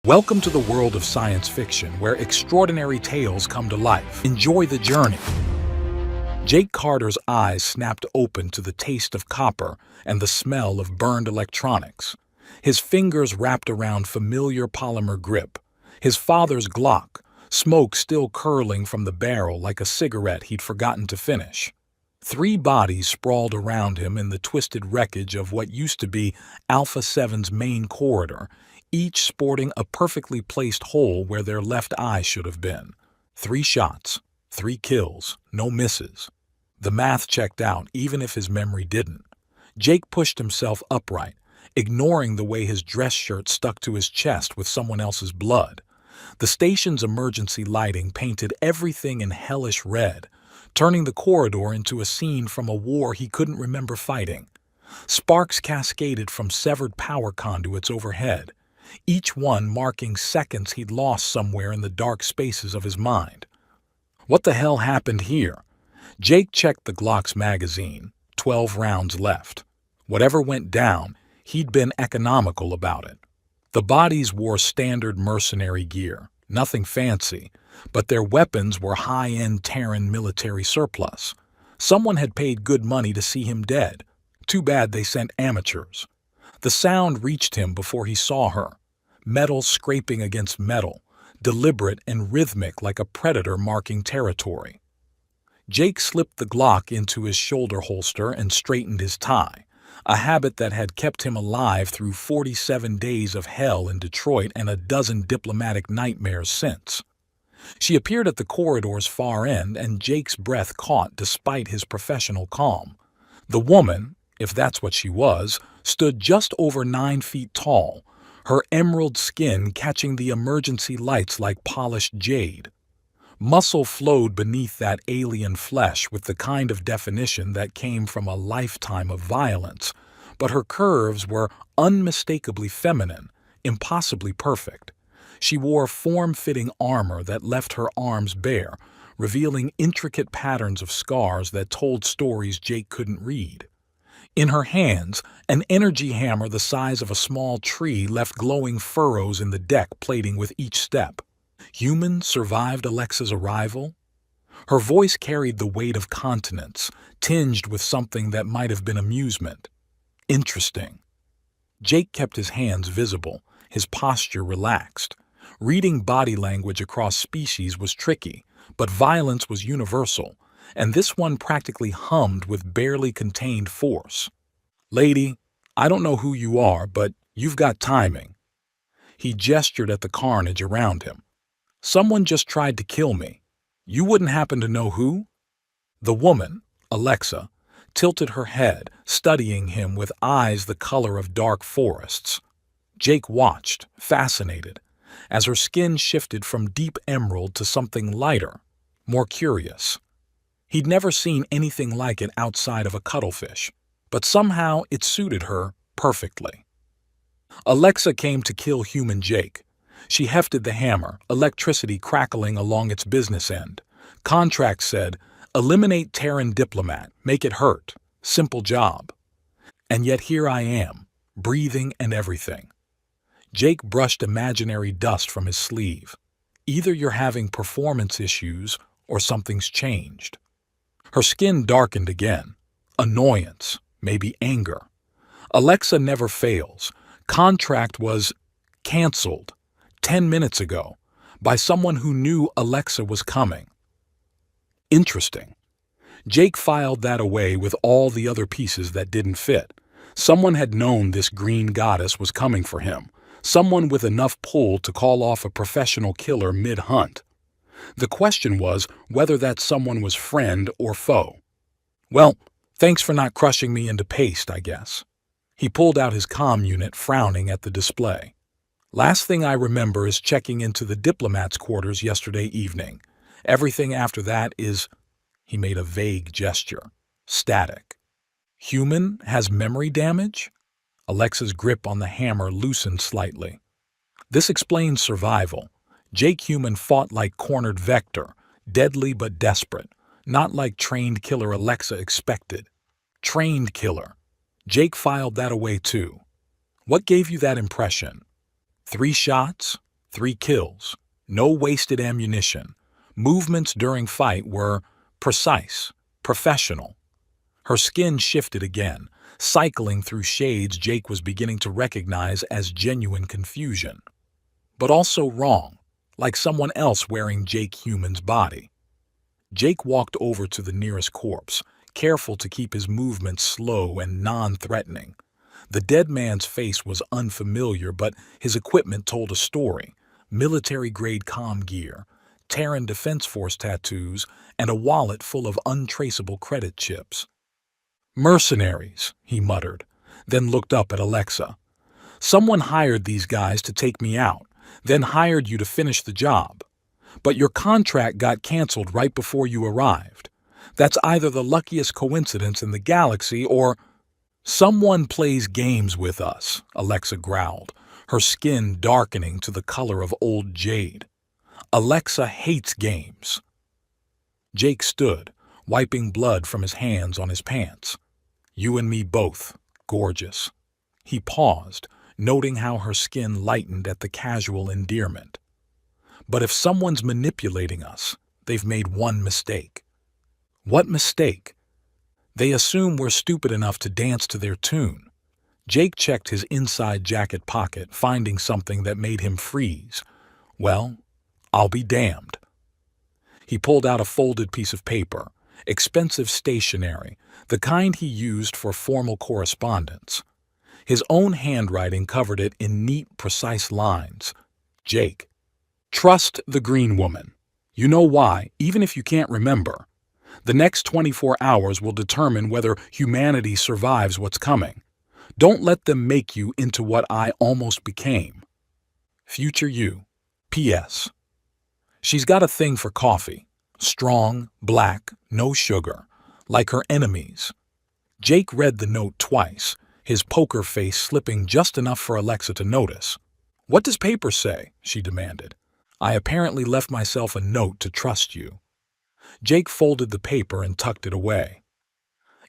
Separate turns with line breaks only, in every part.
Welcome to the world of science fiction, where extraordinary tales come to life. Enjoy the journey. Jake Carter's eyes snapped open to the taste of copper and the smell of burned electronics. His fingers wrapped around familiar polymer grip. His father's Glock, smoke still curling from the barrel like a cigarette he'd forgotten to finish. 3 bodies sprawled around him in the twisted wreckage of what used to be Alpha 7's main corridor, each sporting a perfectly placed hole where their left eye should have been. 3 shots, 3 kills, no misses. The math checked out, even if his memory didn't. Jake pushed himself upright, ignoring the way his dress shirt stuck to his chest with someone else's blood. The station's emergency lighting painted everything in hellish red, turning the corridor into a scene from a war he couldn't remember fighting. Sparks cascaded from severed power conduits overhead, each one marking seconds he'd lost somewhere in the dark spaces of his mind. What the hell happened here? Jake checked the Glock's magazine, 12 rounds left. Whatever went down, he'd been economical about it. The bodies wore standard mercenary gear, nothing fancy, but their weapons were high-end Terran military surplus. Someone had paid good money to see him dead. Too bad they sent amateurs. The sound reached him before he saw her. Metal scraping against metal, deliberate and rhythmic like a predator marking territory. Jake slipped the Glock into his shoulder holster and straightened his tie, a habit that had kept him alive through 47 days of hell in Detroit and a dozen diplomatic nightmares since. She appeared at the corridor's far end, and Jake's breath caught despite his professional calm. The woman, if that's what she was, stood just over 9 feet tall, her emerald skin catching the emergency lights like polished jade. Muscle flowed beneath that alien flesh with the kind of definition that came from a lifetime of violence, but her curves were unmistakably feminine, impossibly perfect. She wore form-fitting armor that left her arms bare, revealing intricate patterns of scars that told stories Jake couldn't read. In her hands, an energy hammer the size of a small tree left glowing furrows in the deck plating with each step. Humans survived Alexa's arrival? Her voice carried the weight of continence, tinged with something that might have been amusement. Interesting. Jake kept his hands visible, his posture relaxed. Reading body language across species was tricky, but violence was universal, and this one practically hummed with barely contained force. "Lady, I don't know who you are, but you've got timing." He gestured at the carnage around him. "Someone just tried to kill me. You wouldn't happen to know who?" The woman, Alexa, tilted her head, studying him with eyes the color of dark forests. Jake watched, fascinated, as her skin shifted from deep emerald to something lighter, more curious. He'd never seen anything like it outside of a cuttlefish, but somehow it suited her perfectly. Alexa came to kill human Jake. She hefted the hammer, electricity crackling along its business end. Contract said, "Eliminate Terran diplomat, make it hurt. Simple job." And yet here I am, breathing and everything. Jake brushed imaginary dust from his sleeve. Either you're having performance issues or something's changed. Her skin darkened again. Annoyance, maybe anger. Alexa never fails. Contract was canceled 10 minutes ago by someone who knew Alexa was coming. Interesting. Jake filed that away with all the other pieces that didn't fit. Someone had known this green goddess was coming for him. Someone with enough pull to call off a professional killer mid-hunt. The question was whether that someone was friend or foe. "Well, thanks for not crushing me into paste, I guess." He pulled out his comm unit, frowning at the display. "Last thing I remember is checking into the diplomat's quarters yesterday evening. Everything after that is—" he made a vague gesture. "Static." "Human has memory damage?" Alexa's grip on the hammer loosened slightly. This explains survival. Jake Human fought like cornered Vector, deadly but desperate, not like trained killer Alexa expected. Trained killer. Jake filed that away too. "What gave you that impression?" 3 shots? 3 kills. No wasted ammunition. Movements during fight were precise, professional. Her skin shifted again, cycling through shades Jake was beginning to recognize as genuine confusion. But also wrong, like someone else wearing Jake Human's body. Jake walked over to the nearest corpse, careful to keep his movements slow and non-threatening. The dead man's face was unfamiliar, but his equipment told a story. Military-grade comm gear, Terran Defense Force tattoos, and a wallet full of untraceable credit chips. "Mercenaries," he muttered, then looked up at Alexa. "Someone hired these guys to take me out, then hired you to finish the job. But your contract got canceled right before you arrived. That's either the luckiest coincidence in the galaxy or—" "Someone plays games with us," Alexa growled, her skin darkening to the color of old jade. "Alexa hates games." Jake stood, wiping blood from his hands on his pants. "You and me both, gorgeous." He paused, noting how her skin lightened at the casual endearment. "But if someone's manipulating us, they've made one mistake." "What mistake?" "They assume we're stupid enough to dance to their tune." Jake checked his inside jacket pocket, finding something that made him freeze. "Well, I'll be damned." He pulled out a folded piece of paper, expensive stationery, the kind he used for formal correspondence. His own handwriting covered it in neat, precise lines. "Jake, trust the green woman. You know why, even if you can't remember. The next 24 hours will determine whether humanity survives what's coming. Don't let them make you into what I almost became. Future you. P.S. She's got a thing for coffee. Strong, black, no sugar. Like her enemies." Jake read the note twice, his poker face slipping just enough for Alexa to notice. "What does paper say?" she demanded. "I apparently left myself a note to trust you." Jake folded the paper and tucked it away.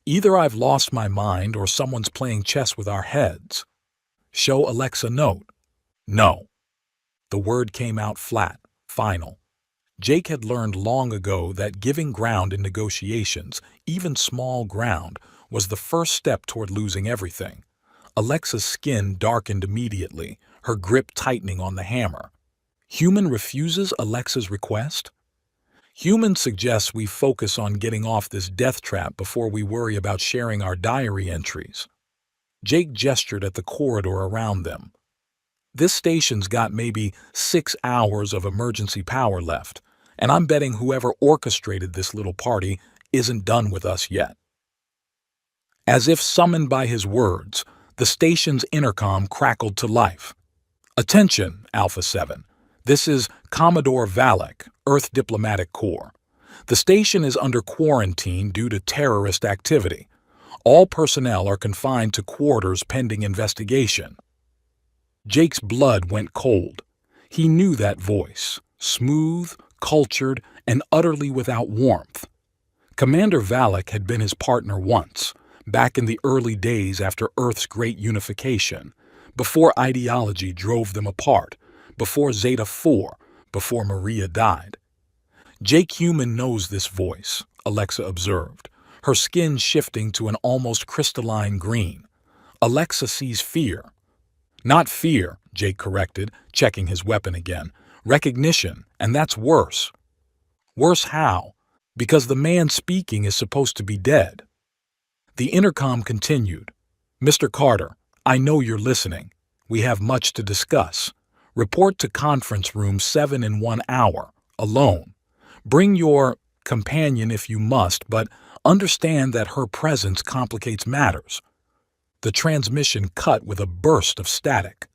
"Either I've lost my mind or someone's playing chess with our heads." "Show Alexa note." "No." The word came out flat, final. Jake had learned long ago that giving ground in negotiations, even small ground, was the first step toward losing everything. Alexa's skin darkened immediately, her grip tightening on the hammer. Human refuses Alexa's request? Human suggests we focus on getting off this death trap before we worry about sharing our diary entries. Jake gestured at the corridor around them. "This station's got maybe 6 hours of emergency power left, and I'm betting whoever orchestrated this little party isn't done with us yet." As if summoned by his words, the station's intercom crackled to life. "Attention, Alpha 7. This is Commodore Valek, Earth Diplomatic Corps. The station is under quarantine due to terrorist activity. All personnel are confined to quarters pending investigation." Jake's blood went cold. He knew that voice, smooth, cultured, and utterly without warmth. Commander Valek had been his partner once, back in the early days after Earth's great unification, before ideology drove them apart, before Zeta 4, before Maria died. "Jake Human knows this voice," Alexa observed, her skin shifting to an almost crystalline green. "Alexa sees fear." "Not fear," Jake corrected, checking his weapon again. "Recognition, and that's worse." "Worse how?" "Because the man speaking is supposed to be dead." The intercom continued. "Mr. Carter, I know you're listening. We have much to discuss. Report to conference room 7 in 1 hour, alone. Bring your companion if you must, but understand that her presence complicates matters." The transmission cut with a burst of static.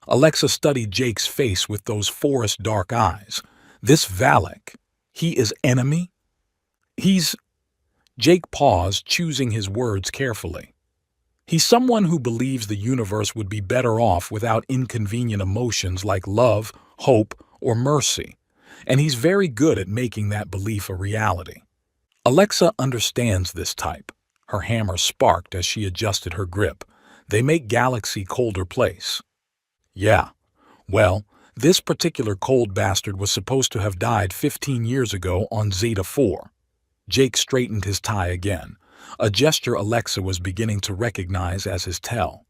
Alexa studied Jake's face with those forest dark eyes. "This Valek, he is enemy?" "He's—" Jake paused, choosing his words carefully. "He's someone who believes the universe would be better off without inconvenient emotions like love, hope, or mercy, and he's very good at making that belief a reality." Alexa understands this type. Her hammer sparked as she adjusted her grip. "They make Galaxy colder place." "Yeah. Well, This particular cold bastard was supposed to have died 15 years ago on Zeta 4. Jake straightened his tie again, a gesture Alexa was beginning to recognize as his tell.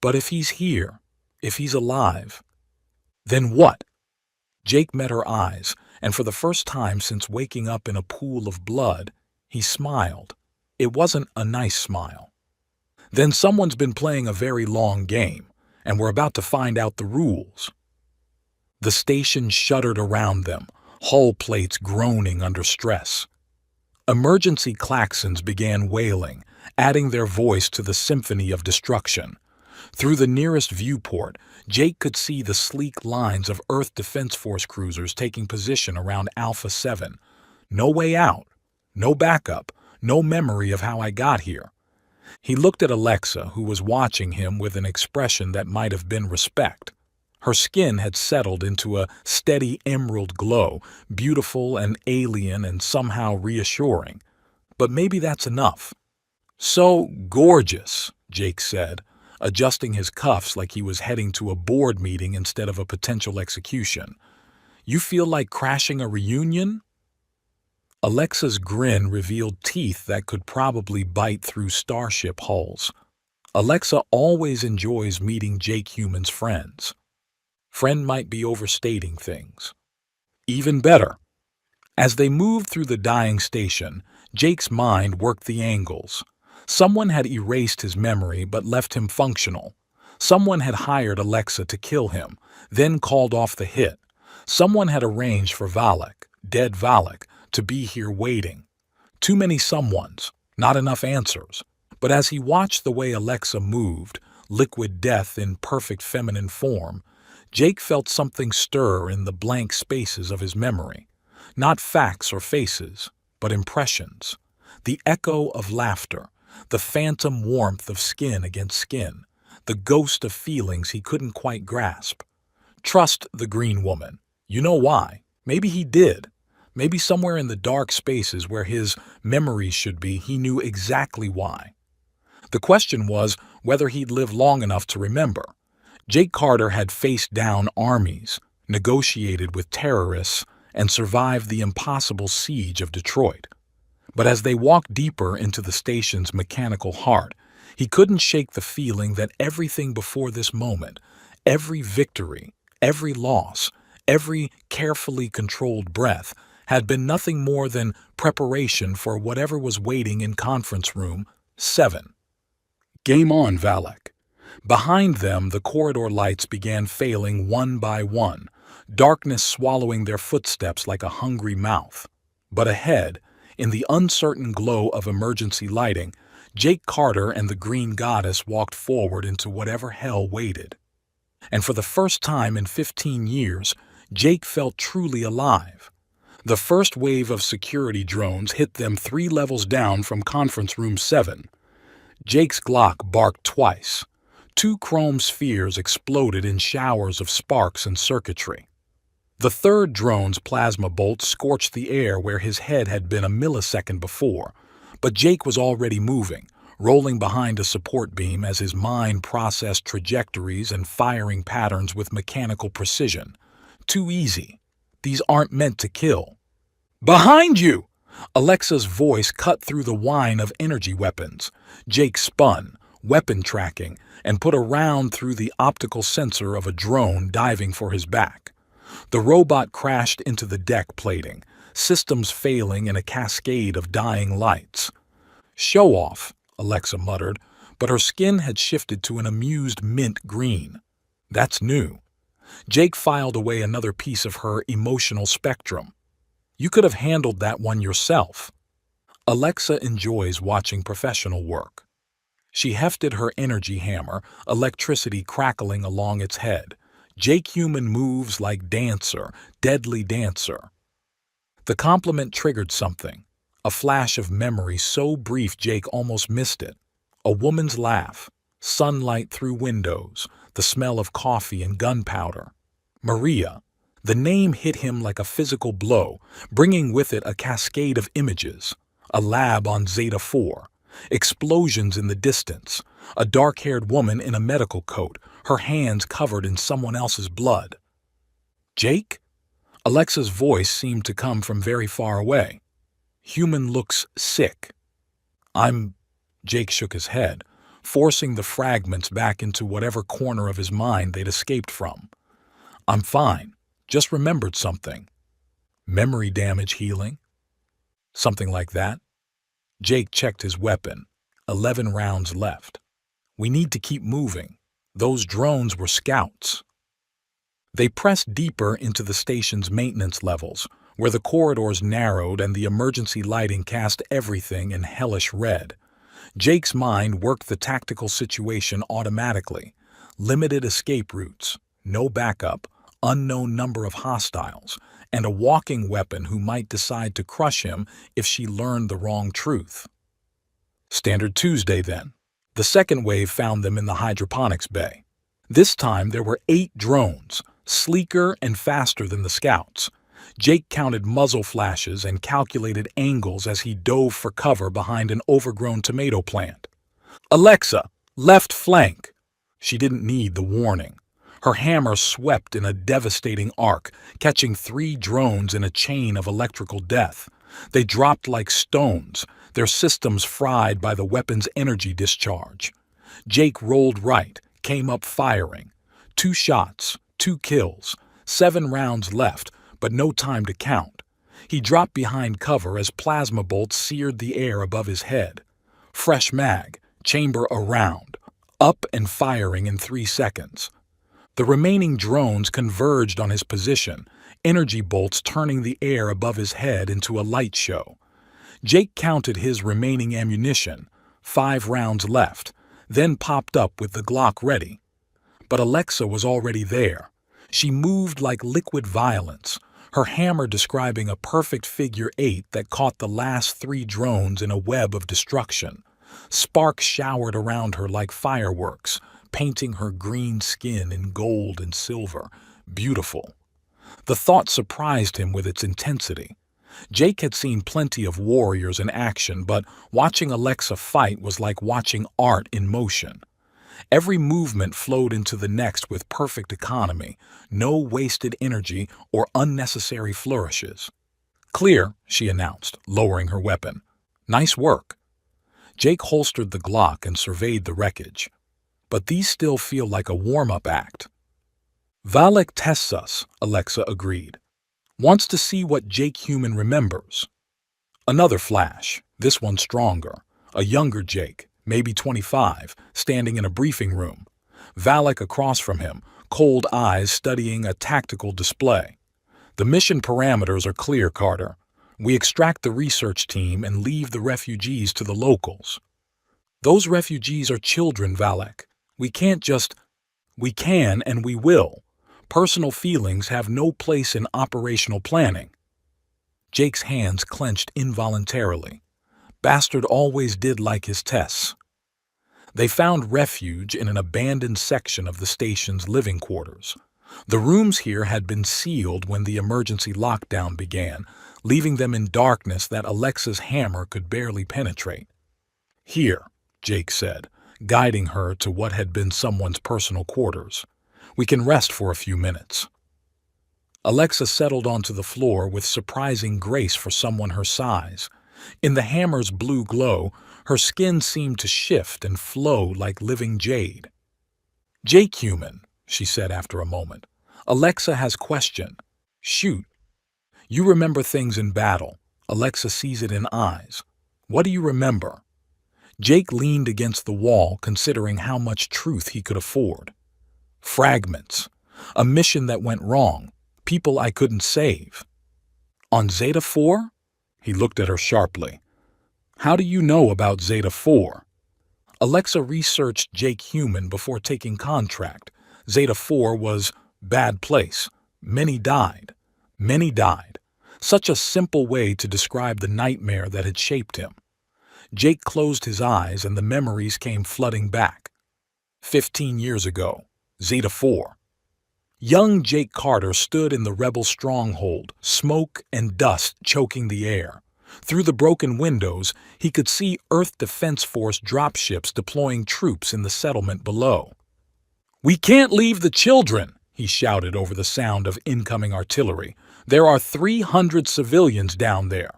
But if he's here, if he's alive, then what? Jake met her eyes, and for the first time since waking up in a pool of blood, he smiled. It wasn't a nice smile. Then someone's been playing a very long game, and we're about to find out the rules. The station shuddered around them, hull plates groaning under stress. Emergency klaxons began wailing, adding their voice to the symphony of destruction. Through the nearest viewport, Jake could see the sleek lines of Earth Defense Force cruisers taking position around Alpha 7. No way out, no backup, no memory of how I got here. He looked at Alexa, who was watching him with an expression that might have been respect. Her skin had settled into a steady emerald glow, beautiful and alien and somehow reassuring. But maybe that's enough. "So gorgeous," Jake said, adjusting his cuffs like he was heading to a board meeting instead of a potential execution. "You feel like crashing a reunion?" Alexa's grin revealed teeth that could probably bite through starship hulls. Alexa always enjoys meeting Jake Human's friends. Friend might be overstating things. Even better. As they moved through the dying station, Jake's mind worked the angles. Someone had erased his memory but left him functional. Someone had hired Alexa to kill him, then called off the hit. Someone had arranged for Valak, dead Valak, to be here waiting. Too many someones, not enough answers. But as he watched the way Alexa moved, liquid death in perfect feminine form, Jake felt something stir in the blank spaces of his memory. Not facts or faces, but impressions. The echo of laughter, the phantom warmth of skin against skin, the ghost of feelings he couldn't quite grasp. Trust the green woman. You know why. Maybe he did. Maybe somewhere in the dark spaces where his memories should be, he knew exactly why. The question was whether he'd live long enough to remember. Jake Carter had faced down armies, negotiated with terrorists, and survived the impossible siege of Detroit. But as they walked deeper into the station's mechanical heart, he couldn't shake the feeling that everything before this moment, every victory, every loss, every carefully controlled breath, had been nothing more than preparation for whatever was waiting in Conference Room 7. Game on, Valak. Behind them, the corridor lights began failing one by one, darkness swallowing their footsteps like a hungry mouth. But ahead, in the uncertain glow of emergency lighting, Jake Carter and the Green Goddess walked forward into whatever hell waited. And for the first time in 15 years, Jake felt truly alive. The first wave of security drones hit them 3 levels down from Conference Room 7. Jake's Glock barked twice. 2 chrome spheres exploded in showers of sparks and circuitry. The third drone's plasma bolt scorched the air where his head had been a millisecond before, but Jake was already moving, rolling behind a support beam as his mind processed trajectories and firing patterns with mechanical precision. Too easy. These aren't meant to kill. "Behind you!" Alexa's voice cut through the whine of energy weapons. Jake spun, weapon tracking, and put a round through the optical sensor of a drone diving for his back. The robot crashed into the deck plating, systems failing in a cascade of dying lights. "Show off," Alexa muttered, but her skin had shifted to an amused mint green. That's new. Jake filed away another piece of her emotional spectrum. "You could have handled that one yourself." Alexa enjoys watching professional work. She hefted her energy hammer, electricity crackling along its head. Jake Human moves like dancer, deadly dancer. The compliment triggered something, a flash of memory so brief Jake almost missed it. A woman's laugh, sunlight through windows, the smell of coffee and gunpowder. Maria. The name hit him like a physical blow, bringing with it a cascade of images. A lab on Zeta 4. Explosions in the distance. A dark-haired woman in a medical coat, her hands covered in someone else's blood. Jake? Alexa's voice seemed to come from very far away. Human looks sick. Jake shook his head, forcing the fragments back into whatever corner of his mind they'd escaped from. I'm fine. Just remembered something. Memory damage healing? Something like that? Jake checked his weapon. 11 rounds left. We need to keep moving. Those drones were scouts. They pressed deeper into the station's maintenance levels, where the corridors narrowed and the emergency lighting cast everything in hellish red. Jake's mind worked the tactical situation automatically. Limited escape routes, no backup, unknown number of hostiles, and a walking weapon who might decide to crush him if she learned the wrong truth. Standard Tuesday, then. The second wave found them in the hydroponics bay. This time there were 8 drones, sleeker and faster than the scouts. Jake counted muzzle flashes and calculated angles as he dove for cover behind an overgrown tomato plant. Alexa, left flank! She didn't need the warning. Her hammer swept in a devastating arc, catching 3 drones in a chain of electrical death. They dropped like stones, their systems fried by the weapon's energy discharge. Jake rolled right, came up firing. 2 shots, 2 kills, 7 rounds left, but no time to count. He dropped behind cover as plasma bolts seared the air above his head. Fresh mag, chamber around, up and firing in 3 seconds. The remaining drones converged on his position, energy bolts turning the air above his head into a light show. Jake counted his remaining ammunition, 5 rounds left, then popped up with the Glock ready. But Alexa was already there. She moved like liquid violence, her hammer describing a perfect figure 8 that caught the last 3 drones in a web of destruction. Sparks showered around her like fireworks, painting her green skin in gold and silver. Beautiful. The thought surprised him with its intensity. Jake had seen plenty of warriors in action, but watching Alexa fight was like watching art in motion. Every movement flowed into the next with perfect economy, no wasted energy or unnecessary flourishes. Clear, she announced, lowering her weapon. Nice work. Jake holstered the Glock and surveyed the wreckage. But these still feel like a warm-up act. Valak tests us, Alexa agreed. Wants to see what Jake Human remembers. Another flash, this one stronger. A younger Jake, maybe 25, standing in a briefing room. Valak across from him, cold eyes studying a tactical display. The mission parameters are clear, Carter. We extract the research team and leave the refugees to the locals. Those refugees are children, Valak. We can and we will. Personal feelings have no place in operational planning. Jake's hands clenched involuntarily. Bastard always did like his tests. They found refuge in an abandoned section of the station's living quarters. The rooms here had been sealed when the emergency lockdown began, leaving them in darkness that Alexa's hammer could barely penetrate. Here, Jake said, guiding her to what had been someone's personal quarters. We can rest for a few minutes. Alexa settled onto the floor with surprising grace for someone her size. In the hammer's blue glow, her skin seemed to shift and flow like living jade. Jake Human, she said after a moment. Alexa has question. Shoot. You remember things in battle. Alexa sees it in eyes. What do you remember? Jake leaned against the wall, considering how much truth he could afford. Fragments. A mission that went wrong. People I couldn't save. On Zeta 4? He looked at her sharply. How do you know about Zeta 4? Alexa researched Jake Human before taking contract. Zeta 4 was bad place. Many died. Many died. Such a simple way to describe the nightmare that had shaped him. Jake closed his eyes and the memories came flooding back. 15 years ago. Zeta 4. Young Jake Carter stood in the rebel stronghold, smoke and dust choking the air. Through the broken windows, he could see Earth Defense Force dropships deploying troops in the settlement below. We can't leave the children, he shouted over the sound of incoming artillery. "There are 300 civilians down there."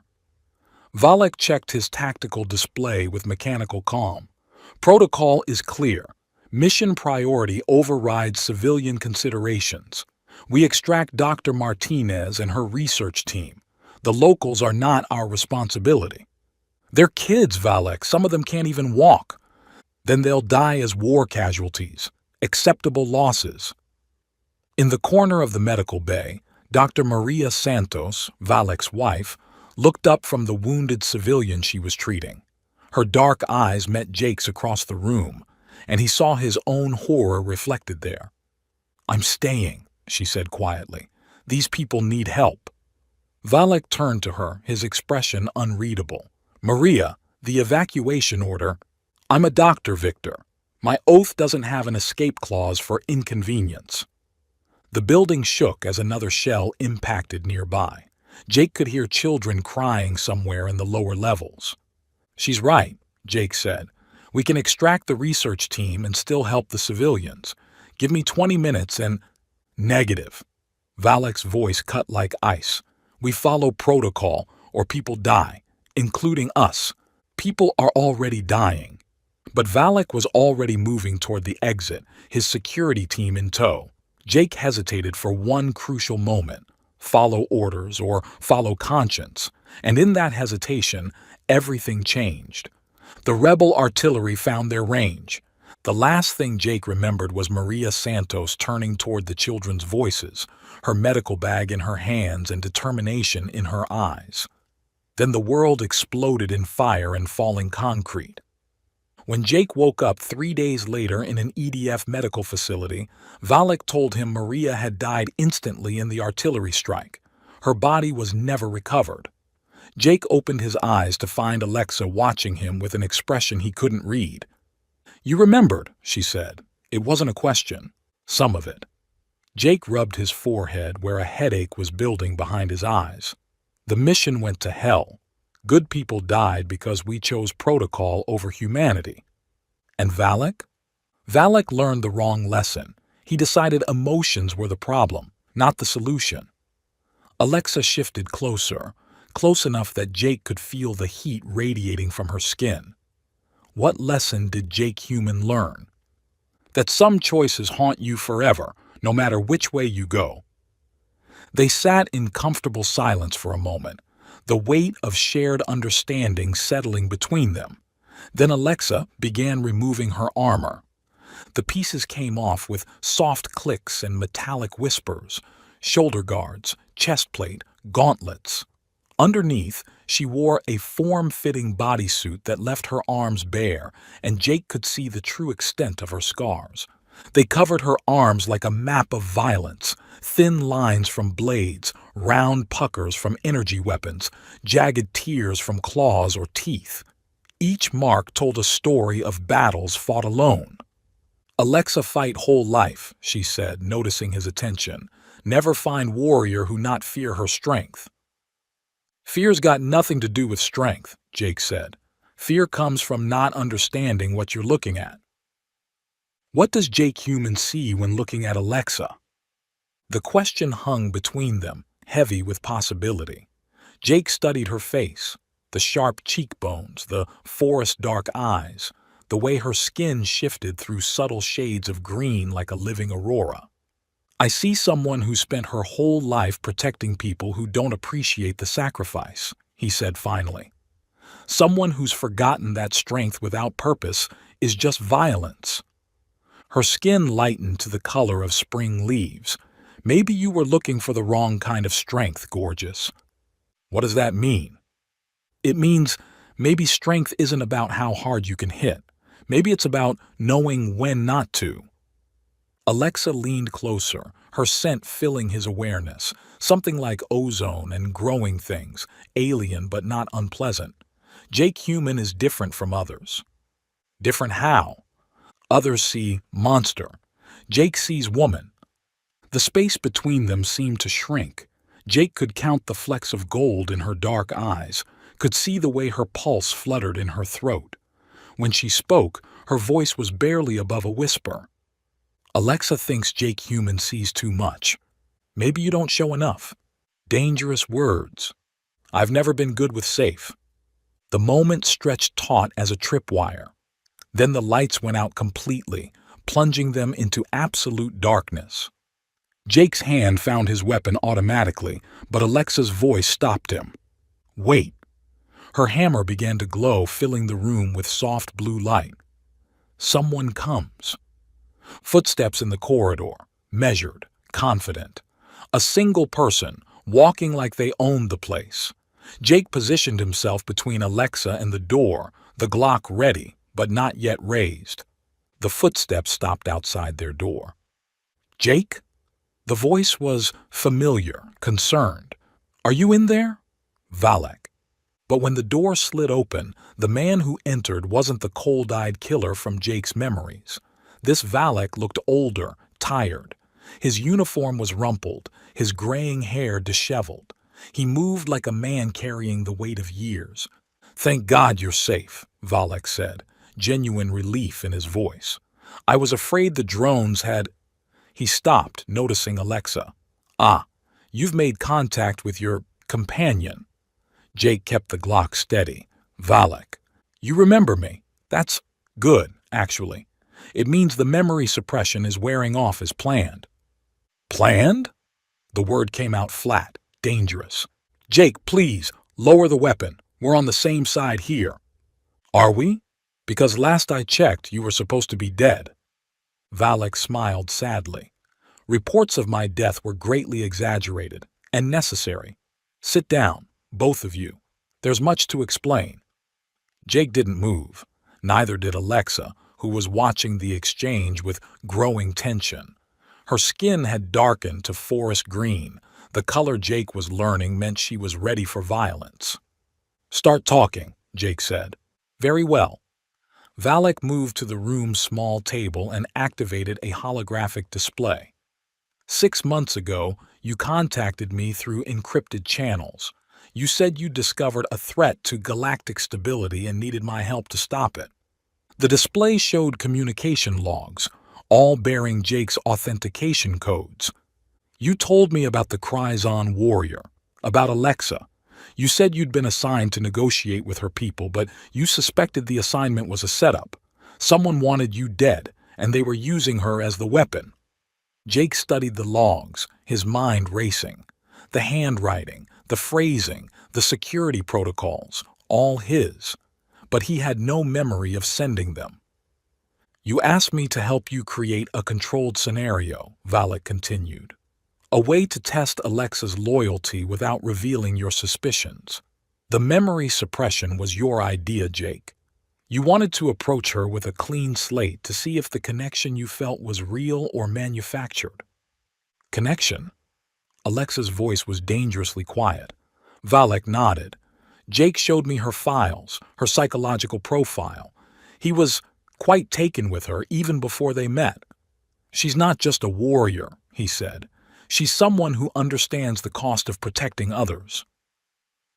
Valek checked his tactical display with mechanical calm. "Protocol is clear. Mission priority overrides civilian considerations. We extract Dr. Martinez and her research team. The locals are not our responsibility." "They're kids, Valek. Some of them can't even walk." "Then they'll die as war casualties. Acceptable losses." In the corner of the medical bay, Dr. Maria Santos, Valek's wife, looked up from the wounded civilian she was treating. Her dark eyes met Jake's across the room, and he saw his own horror reflected there. "I'm staying," she said quietly. "These people need help." Valek turned to her, his expression unreadable. "Maria, the evacuation order—" "I'm a doctor, Victor. My oath doesn't have an escape clause for inconvenience." The building shook as another shell impacted nearby. Jake could hear children crying somewhere in the lower levels. "She's right," Jake said. "We can extract the research team and still help the civilians. Give me 20 minutes and—" "Negative." Valek's voice cut like ice. "We follow protocol or people die, including us. People are already dying." But Valek was already moving toward the exit, his security team in tow. Jake hesitated for one crucial moment. Follow orders or follow conscience, and in that hesitation, everything changed. The rebel artillery found their range. The last thing Jake remembered was Maria Santos turning toward the children's voices, her medical bag in her hands and determination in her eyes. Then the world exploded in fire and falling concrete. When Jake woke up 3 days later in an EDF medical facility, Valek told him Maria had died instantly in the artillery strike. Her body was never recovered. Jake opened his eyes to find Alexa watching him with an expression he couldn't read. "You remembered," she said. "It wasn't a question. Some of it." Jake rubbed his forehead where a headache was building behind his eyes. "The mission went to hell. Good people died because we chose protocol over humanity." And Valek? Valek learned the wrong lesson. He decided emotions were the problem, not the solution. Alexa shifted closer, close enough that Jake could feel the heat radiating from her skin. What lesson did Jake Human learn? That some choices haunt you forever, no matter which way you go. They sat in comfortable silence for a moment, the weight of shared understanding settling between them. Then Alexa began removing her armor. The pieces came off with soft clicks and metallic whispers, shoulder guards, chest plate, gauntlets. Underneath, she wore a form-fitting bodysuit that left her arms bare, and Jake could see the true extent of her scars. They covered her arms like a map of violence, thin lines from blades, round puckers from energy weapons, jagged tears from claws or teeth. Each mark told a story of battles fought alone. "Alexa fight whole life," she said, noticing his attention. "Never find warrior who not fear her strength." "Fear's got nothing to do with strength," Jake said. "Fear comes from not understanding what you're looking at." What does Jake Human see when looking at Alexa? The question hung between them, heavy with possibility. Jake studied her face, the sharp cheekbones, the forest-dark eyes, the way her skin shifted through subtle shades of green like a living aurora. "I see someone who spent her whole life protecting people who don't appreciate the sacrifice," he said finally. "Someone who's forgotten that strength without purpose is just violence." Her skin lightened to the color of spring leaves. "Maybe you were looking for the wrong kind of strength, gorgeous." "What does that mean?" "It means maybe strength isn't about how hard you can hit. Maybe it's about knowing when not to." Alexa leaned closer, her scent filling his awareness, something like ozone and growing things, alien but not unpleasant. Jake Human is different from others. Different how? Others see monster. Jake sees woman. The space between them seemed to shrink. Jake could count the flecks of gold in her dark eyes, could see the way her pulse fluttered in her throat. When she spoke, her voice was barely above a whisper. Alexa thinks Jake Human sees too much. Maybe you don't show enough. Dangerous words. I've never been good with safe. The moment stretched taut as a tripwire. Then the lights went out completely, plunging them into absolute darkness. Jake's hand found his weapon automatically, but Alexa's voice stopped him. Wait. Her hammer began to glow, filling the room with soft blue light. Someone comes. Footsteps in the corridor, measured, confident. A single person, walking like they owned the place. Jake positioned himself between Alexa and the door, the Glock ready, but not yet raised. The footsteps stopped outside their door. Jake? The voice was familiar, concerned. Are you in there? Valak. But when the door slid open, the man who entered wasn't the cold-eyed killer from Jake's memories. This Valak looked older, tired. His uniform was rumpled, his graying hair disheveled. He moved like a man carrying the weight of years. Thank God you're safe, Valak said, genuine relief in his voice. I was afraid the drones had... He stopped, noticing Alexa. Ah, you've made contact with your companion. Jake kept the Glock steady. Valak, you remember me. That's good, actually. It means the memory suppression is wearing off as planned. Planned? The word came out flat, dangerous. Jake, please, lower the weapon. We're on the same side here. Are we? Because last I checked, you were supposed to be dead. Valak smiled sadly. Reports of my death were greatly exaggerated and necessary. Sit down, both of you. There's much to explain. Jake didn't move. Neither did Alexa, who was watching the exchange with growing tension. Her skin had darkened to forest green. The color Jake was learning meant she was ready for violence. Start talking, Jake said. Very well. Valak moved to the room's small table and activated a holographic display. 6 months ago, you contacted me through encrypted channels. You said you discovered a threat to galactic stability and needed my help to stop it. The display showed communication logs, all bearing Jake's authentication codes. You told me about the Cryzon warrior, about Alexa. You said you'd been assigned to negotiate with her people, but you suspected the assignment was a setup. Someone wanted you dead, and they were using her as the weapon. Jake studied the logs, his mind racing. The handwriting, the phrasing, the security protocols, all his. But he had no memory of sending them. You asked me to help you create a controlled scenario, Valak continued. A way to test Alexa's loyalty without revealing your suspicions. The memory suppression was your idea, Jake. You wanted to approach her with a clean slate to see if the connection you felt was real or manufactured. Connection? Alexa's voice was dangerously quiet. Valak nodded. Jake showed me her files, her psychological profile. He was quite taken with her even before they met. She's not just a warrior, he said. She's someone who understands the cost of protecting others.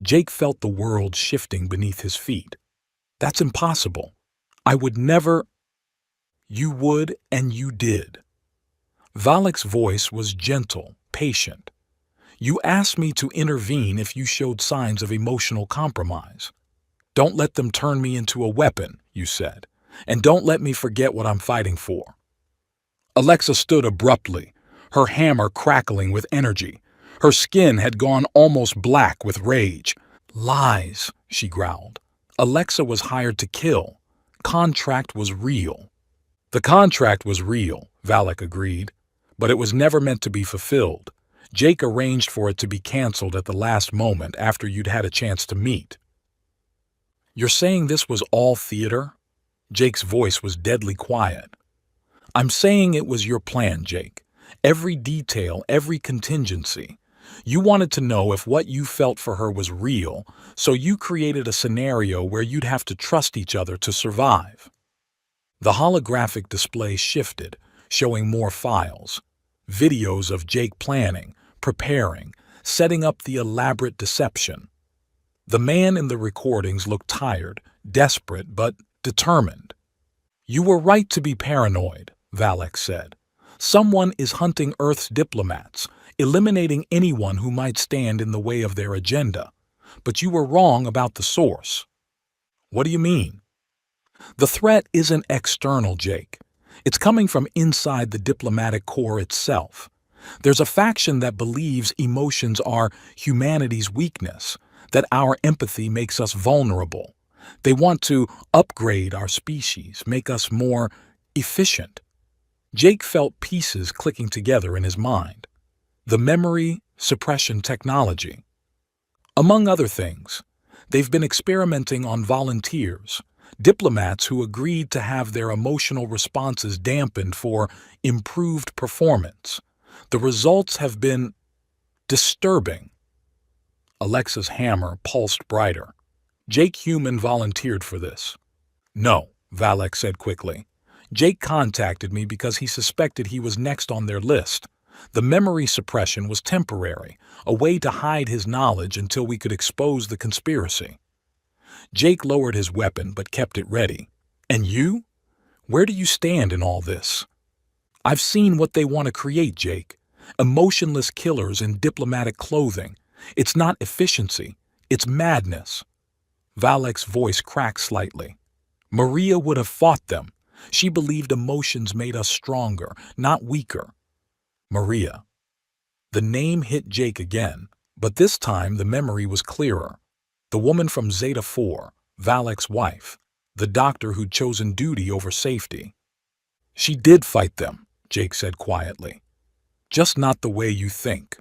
Jake felt the world shifting beneath his feet. That's impossible. I would never... You would, and you did. Valak's voice was gentle, patient. You asked me to intervene if you showed signs of emotional compromise. Don't let them turn me into a weapon, you said, and don't let me forget what I'm fighting for. Alexa stood abruptly, her hammer crackling with energy. Her skin had gone almost black with rage. Lies, she growled. Alexa was hired to kill. Contract was real. The contract was real, Valak agreed, but it was never meant to be fulfilled. Jake arranged for it to be canceled at the last moment after you'd had a chance to meet. You're saying this was all theater? Jake's voice was deadly quiet. I'm saying it was your plan, Jake. Every detail, every contingency. You wanted to know if what you felt for her was real, so you created a scenario where you'd have to trust each other to survive. The holographic display shifted, showing more files. Videos of Jake planning, preparing, setting up the elaborate deception. The man in the recordings looked tired, desperate, but determined. You were right to be paranoid, Valak said. Someone is hunting Earth's diplomats, eliminating anyone who might stand in the way of their agenda. But you were wrong about the source. What do you mean? The threat isn't external, Jake. It's coming from inside the diplomatic corps itself. There's a faction that believes emotions are humanity's weakness, that our empathy makes us vulnerable. They want to upgrade our species, make us more efficient. Jake felt pieces clicking together in his mind. The memory suppression technology. Among other things, they've been experimenting on volunteers, diplomats who agreed to have their emotional responses dampened for improved performance. The results have been disturbing. Alexa's hammer pulsed brighter. Jake Human volunteered for this. No, Valek said quickly. Jake contacted me because he suspected he was next on their list. The memory suppression was temporary, a way to hide his knowledge until we could expose the conspiracy. Jake lowered his weapon but kept it ready. And you? Where do you stand in all this? I've seen what they want to create, Jake. Emotionless killers in diplomatic clothing. It's not efficiency, it's madness. Valek's voice cracked slightly. Maria would have fought them. She believed emotions made us stronger, not weaker. Maria. The name hit Jake again, but this time the memory was clearer. The woman from Zeta 4, Valek's wife, the doctor who'd chosen duty over safety. She did fight them, Jake said quietly. Just not the way you think.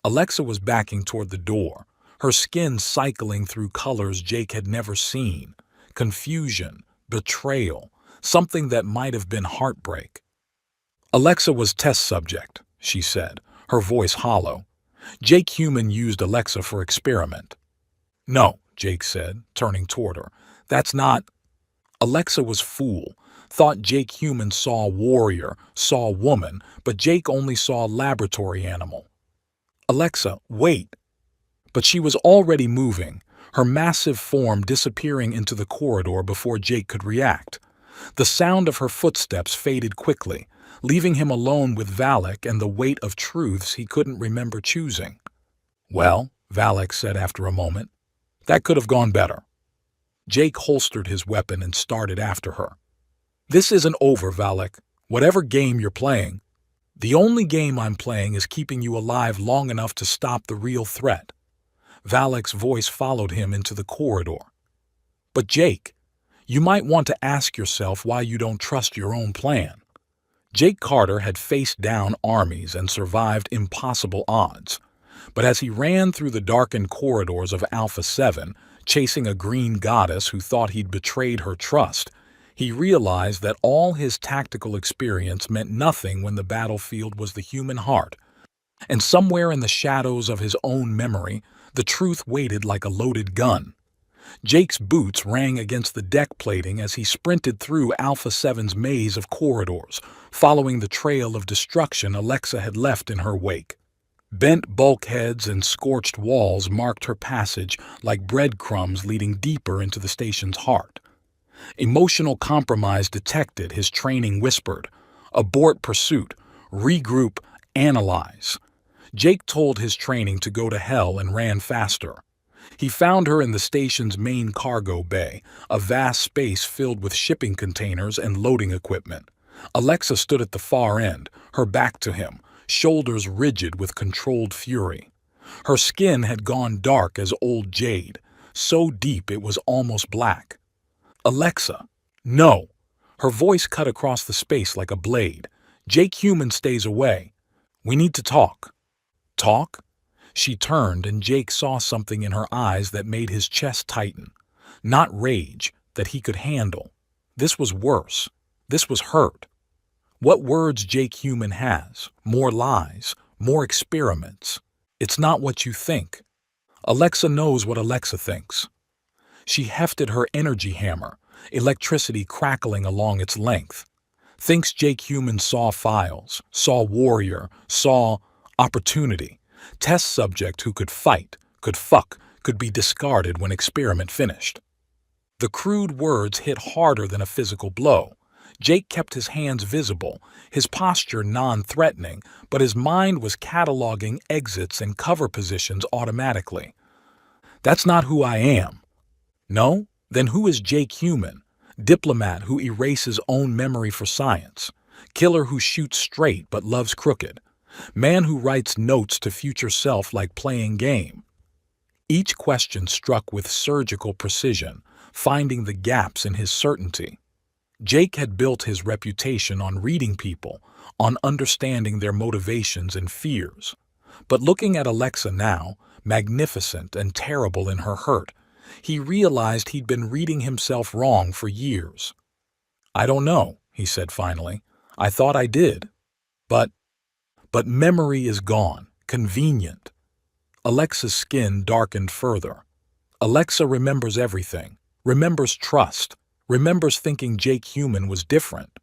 Alexa was backing toward the door, her skin cycling through colors Jake had never seen. Confusion, betrayal, something that might have been heartbreak. Alexa was test subject, she said, her voice hollow. Jake Human used Alexa for experiment. No, Jake said, turning toward her. That's not... Alexa was fool, thought Jake Human saw warrior, saw woman, but Jake only saw laboratory animal. Alexa, wait. But she was already moving, her massive form disappearing into the corridor before Jake could react. The sound of her footsteps faded quickly, leaving him alone with Valek and the weight of truths he couldn't remember choosing. Well, Valek said after a moment, that could have gone better. Jake holstered his weapon and started after her. This isn't over, Valek. Whatever game you're playing, the only game I'm playing is keeping you alive long enough to stop the real threat. Valek's voice followed him into the corridor. But Jake, you might want to ask yourself why you don't trust your own plan. Jake Carter had faced down armies and survived impossible odds. But as he ran through the darkened corridors of Alpha 7, chasing a green goddess who thought he'd betrayed her trust, he realized that all his tactical experience meant nothing when the battlefield was the human heart. And somewhere in the shadows of his own memory, the truth waited like a loaded gun. Jake's boots rang against the deck plating as he sprinted through Alpha 7's maze of corridors, following the trail of destruction Alexa had left in her wake. Bent bulkheads and scorched walls marked her passage like breadcrumbs leading deeper into the station's heart. Emotional compromise detected, his training whispered. Abort pursuit, regroup, analyze. Jake told his training to go to hell and ran faster. He found her in the station's main cargo bay, a vast space filled with shipping containers and loading equipment. Alexa stood at the far end, her back to him, shoulders rigid with controlled fury. Her skin had gone dark as old jade, so deep it was almost black. Alexa, no. Her voice cut across the space like a blade. Jake Human stays away. We need to talk. Talk? She turned and Jake saw something in her eyes that made his chest tighten. Not rage, that he could handle. This was worse. This was hurt. What words Jake Human has, more lies, more experiments. It's not what you think. Alexa knows what Alexa thinks. She hefted her energy hammer, electricity crackling along its length. Thinks Jake Human saw files, saw warrior, saw opportunity. Test subject who could fight, could fuck, could be discarded when experiment finished. The crude words hit harder than a physical blow. Jake kept his hands visible, his posture non-threatening, but his mind was cataloging exits and cover positions automatically. That's not who I am. No? Then who is Jake Human? Diplomat who erases own memory for science. Killer who shoots straight but loves crooked. Man who writes notes to future self like playing game. Each question struck with surgical precision, finding the gaps in his certainty. Jake had built his reputation on reading people, on understanding their motivations and fears. But looking at Alexa now, magnificent and terrible in her hurt, he realized he'd been reading himself wrong for years. "I don't know," he said finally. "I thought I did. But memory is gone. Convenient." Alexa's skin darkened further. Alexa remembers everything, remembers trust, remembers thinking Jake Human was different.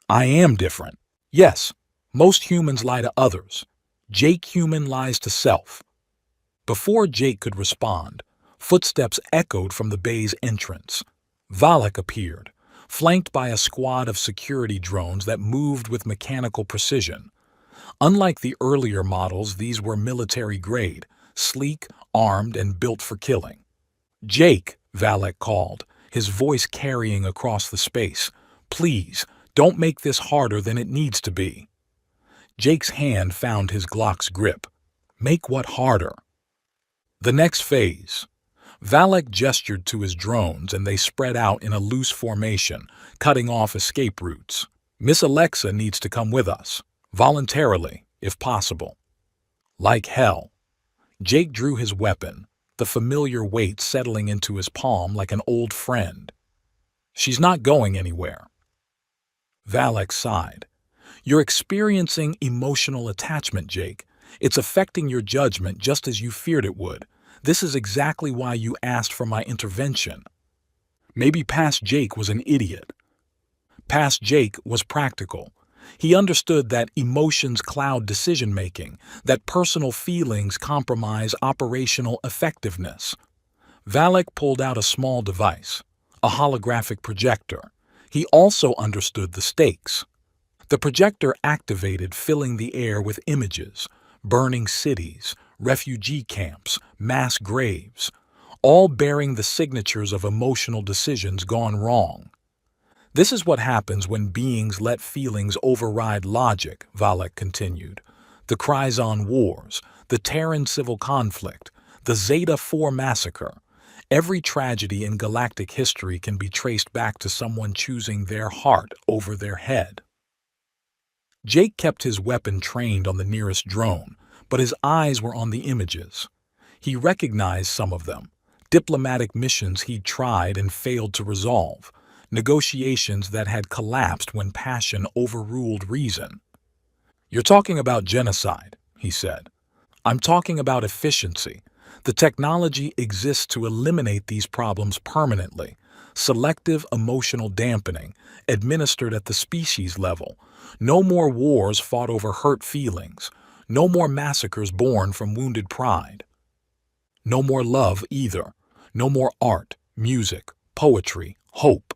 I am different. Yes, most humans lie to others. Jake Human lies to self. Before Jake could respond, footsteps echoed from the bay's entrance. Valak appeared, flanked by a squad of security drones that moved with mechanical precision. Unlike the earlier models, these were military-grade, sleek, armed, and built for killing. "Jake," Valak called, his voice carrying across the space. "Please, don't make this harder than it needs to be." Jake's hand found his Glock's grip. "Make what harder?" "The next phase." Valak gestured to his drones and they spread out in a loose formation, cutting off escape routes. "Miss Alexa needs to come with us. Voluntarily, if possible." Like hell. Jake drew his weapon, the familiar weight settling into his palm like an old friend. "She's not going anywhere." Valak sighed. "You're experiencing emotional attachment, Jake. It's affecting your judgment just as you feared it would. This is exactly why you asked for my intervention." Maybe past Jake was an idiot. Past Jake was practical. He understood that emotions cloud decision-making, that personal feelings compromise operational effectiveness. Valak pulled out a small device, a holographic projector. He also understood the stakes. The projector activated, filling the air with images, burning cities, refugee camps, mass graves, all bearing the signatures of emotional decisions gone wrong. "This is what happens when beings let feelings override logic," Valak continued. "The Kryzon Wars, the Terran civil conflict, the Zeta-4 massacre. Every tragedy in galactic history can be traced back to someone choosing their heart over their head." Jake kept his weapon trained on the nearest drone, but his eyes were on the images. He recognized some of them, diplomatic missions he'd tried and failed to resolve, negotiations that had collapsed when passion overruled reason. "You're talking about genocide," he said. "I'm talking about efficiency. The technology exists to eliminate these problems permanently. Selective emotional dampening, administered at the species level. No more wars fought over hurt feelings. No more massacres born from wounded pride. No more love either. No more art, music, poetry, hope."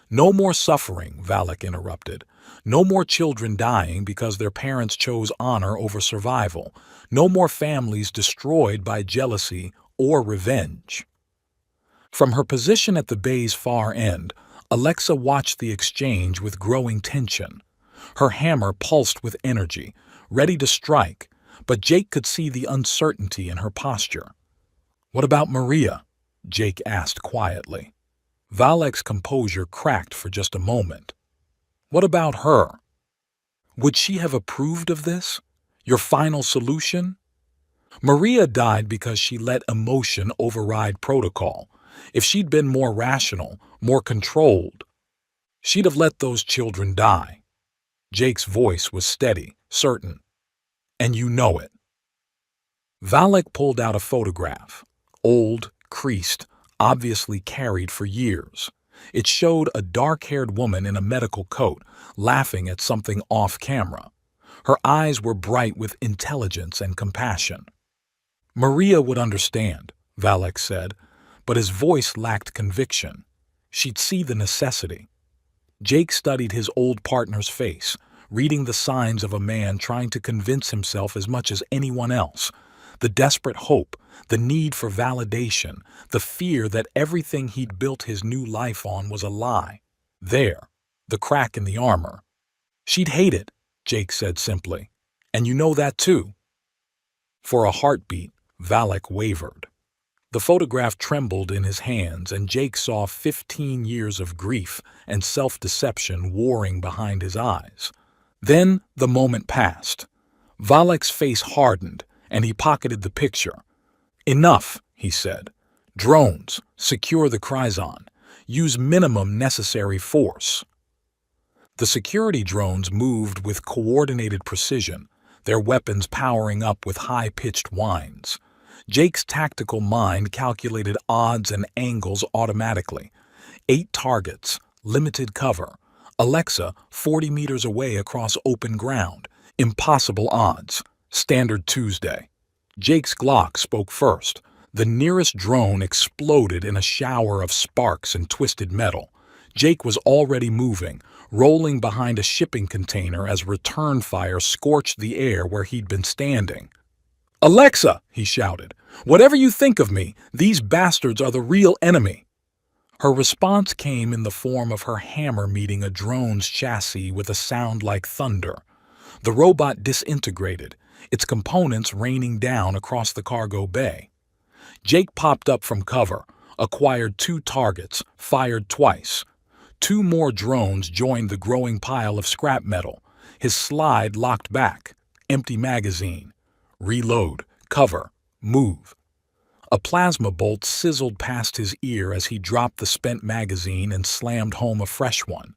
"No more suffering," Valak interrupted. "No more children dying because their parents chose honor over survival. No more families destroyed by jealousy or revenge." From her position at the bay's far end, Alexa watched the exchange with growing tension. Her hammer pulsed with energy, ready to strike, but Jake could see the uncertainty in her posture. "What about Maria?" Jake asked quietly. Valak's composure cracked for just a moment. "What about her? Would she have approved of this? Your final solution?" "Maria died because she let emotion override protocol. If she'd been more rational, more controlled, she'd have let those children die." Jake's voice was steady, certain. "And you know it." Valak pulled out a photograph, old, creased, obviously carried for years. It showed a dark-haired woman in a medical coat, laughing at something off-camera. Her eyes were bright with intelligence and compassion. "Maria would understand," Valak said, but his voice lacked conviction. "She'd see the necessity." Jake studied his old partner's face, reading the signs of a man trying to convince himself as much as anyone else. The desperate hope, the need for validation, the fear that everything he'd built his new life on was a lie. There, the crack in the armor. "She'd hate it," Jake said simply. "And you know that too." For a heartbeat, Valak wavered. The photograph trembled in his hands, and Jake saw 15 years of grief and self-deception warring behind his eyes. Then the moment passed. Valak's face hardened, and he pocketed the picture. "Enough," he said. "Drones, secure the Kryzon. Use minimum necessary force." The security drones moved with coordinated precision, their weapons powering up with high-pitched whines. Jake's tactical mind calculated odds and angles automatically. 8 targets, limited cover. Alexa 40 meters away across open ground. Impossible odds. Standard Tuesday. Jake's Glock spoke first. The nearest drone exploded in a shower of sparks and twisted metal. Jake was already moving, rolling behind a shipping container as return fire scorched the air where he'd been standing. "Alexa," he shouted, "whatever you think of me, these bastards are the real enemy." Her response came in the form of her hammer meeting a drone's chassis with a sound like thunder. The robot disintegrated, its components raining down across the cargo bay. Jake popped up from cover, acquired 2 targets, fired twice. 2 more drones joined the growing pile of scrap metal. His slide locked back. Empty magazine. Reload. Cover. Move. A plasma bolt sizzled past his ear as he dropped the spent magazine and slammed home a fresh one.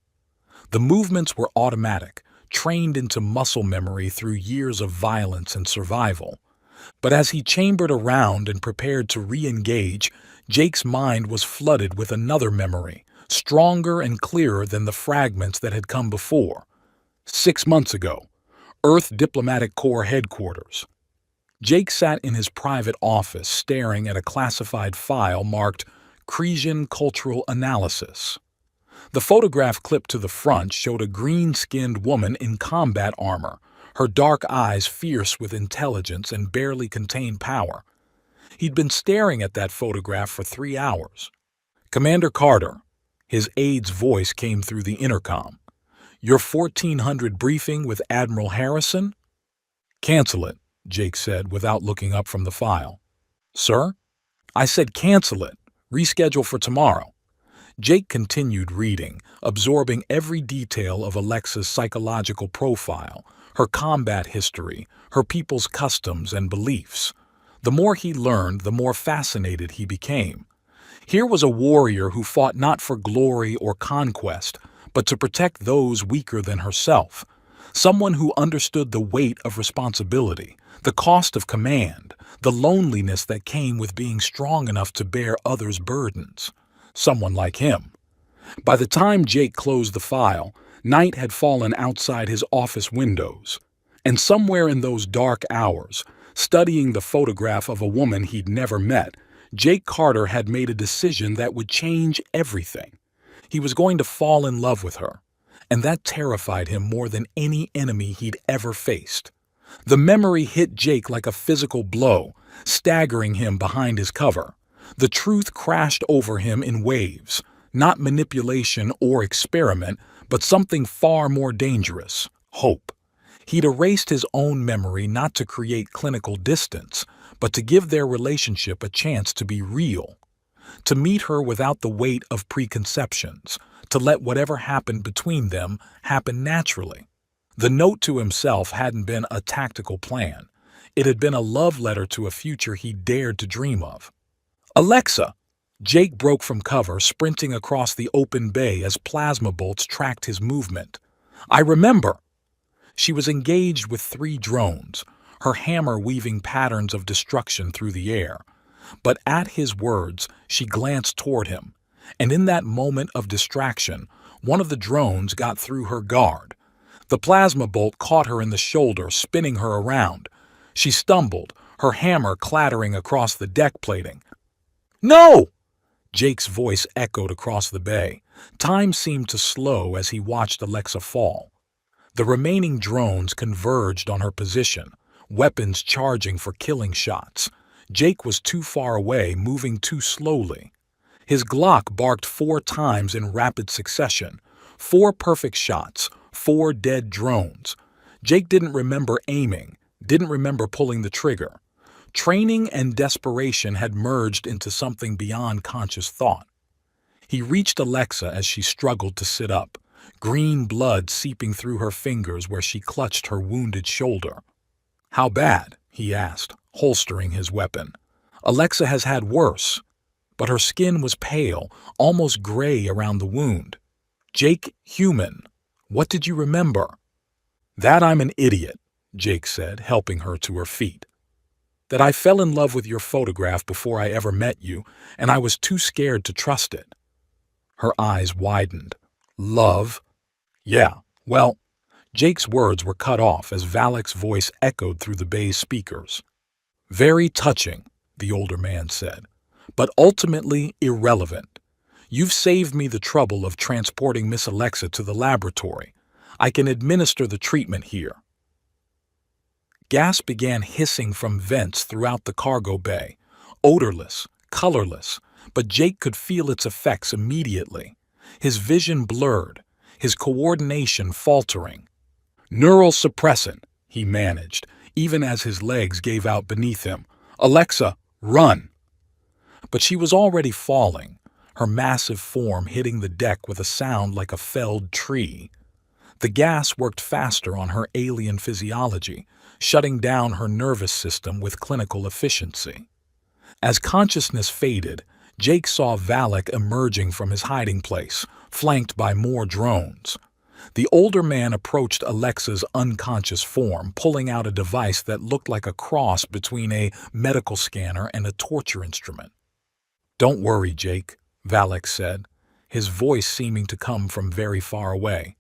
The movements were automatic, trained into muscle memory through years of violence and survival. But as he chambered around and prepared to re-engage, Jake's mind was flooded with another memory, stronger and clearer than the fragments that had come before. 6 months ago, Earth Diplomatic Corps headquarters. Jake sat in his private office staring at a classified file marked Kryzon Cultural Analysis. The photograph clipped to the front showed a green-skinned woman in combat armor, her dark eyes fierce with intelligence and barely contained power. He'd been staring at that photograph for 3 hours. "Commander Carter," his aide's voice came through the intercom. "Your 1400 briefing with Admiral Harrison?" "Cancel it," Jake said without looking up from the file. "Sir?" "I said cancel it. Reschedule for tomorrow." Jake continued reading, absorbing every detail of Alexa's psychological profile, her combat history, her people's customs and beliefs. The more he learned, the more fascinated he became. Here was a warrior who fought not for glory or conquest, but to protect those weaker than herself. Someone who understood the weight of responsibility, the cost of command, the loneliness that came with being strong enough to bear others' burdens. Someone like him. By the time Jake closed the file, night had fallen outside his office windows. And somewhere in those dark hours, studying the photograph of a woman he'd never met, Jake Carter had made a decision that would change everything. He was going to fall in love with her, and that terrified him more than any enemy he'd ever faced. The memory hit Jake like a physical blow, staggering him behind his cover. The truth crashed over him in waves, not manipulation or experiment, but something far more dangerous: hope. He'd erased his own memory not to create clinical distance, but to give their relationship a chance to be real. To meet her without the weight of preconceptions, to let whatever happened between them happen naturally. The note to himself hadn't been a tactical plan. It had been a love letter to a future he dared to dream of. "Alexa!" Jake broke from cover, sprinting across the open bay as plasma bolts tracked his movement. "I remember!" She was engaged with 3 drones, her hammer weaving patterns of destruction through the air. But at his words, she glanced toward him, and in that moment of distraction, one of the drones got through her guard. The plasma bolt caught her in the shoulder, spinning her around. She stumbled, her hammer clattering across the deck plating. "No!" Jake's voice echoed across the bay. Time seemed to slow as he watched Alexa fall. The remaining drones converged on her position, weapons charging for killing shots. Jake was too far away, moving too slowly. His Glock barked 4 times in rapid succession. 4 perfect shots, 4 dead drones. Jake didn't remember aiming, didn't remember pulling the trigger. Training and desperation had merged into something beyond conscious thought. He reached Alexa as she struggled to sit up, green blood seeping through her fingers where she clutched her wounded shoulder. "How bad?" he asked, holstering his weapon. "Alexa has had worse." But her skin was pale, almost gray around the wound. "Jake, human, what did you remember?" "That I'm an idiot," Jake said, helping her to her feet. "That I fell in love with your photograph before I ever met you, and I was too scared to trust it." Her eyes widened. "Love?" "Yeah, well..." Jake's words were cut off as Valak's voice echoed through the bay's speakers. "Very touching," the older man said, "but ultimately irrelevant. You've saved me the trouble of transporting Miss Alexa to the laboratory. I can administer the treatment here." Gas began hissing from vents throughout the cargo bay, odorless, colorless, but Jake could feel its effects immediately. His vision blurred, his coordination faltering. "Neural suppressant," he managed, even as his legs gave out beneath him. "Alexa, run!" But she was already falling, her massive form hitting the deck with a sound like a felled tree. The gas worked faster on her alien physiology, shutting down her nervous system with clinical efficiency. As consciousness faded, Jake saw Valak emerging from his hiding place, flanked by more drones. The older man approached Alexa's unconscious form, pulling out a device that looked like a cross between a medical scanner and a torture instrument. "Don't worry, Jake," Valak said, his voice seeming to come from very far away.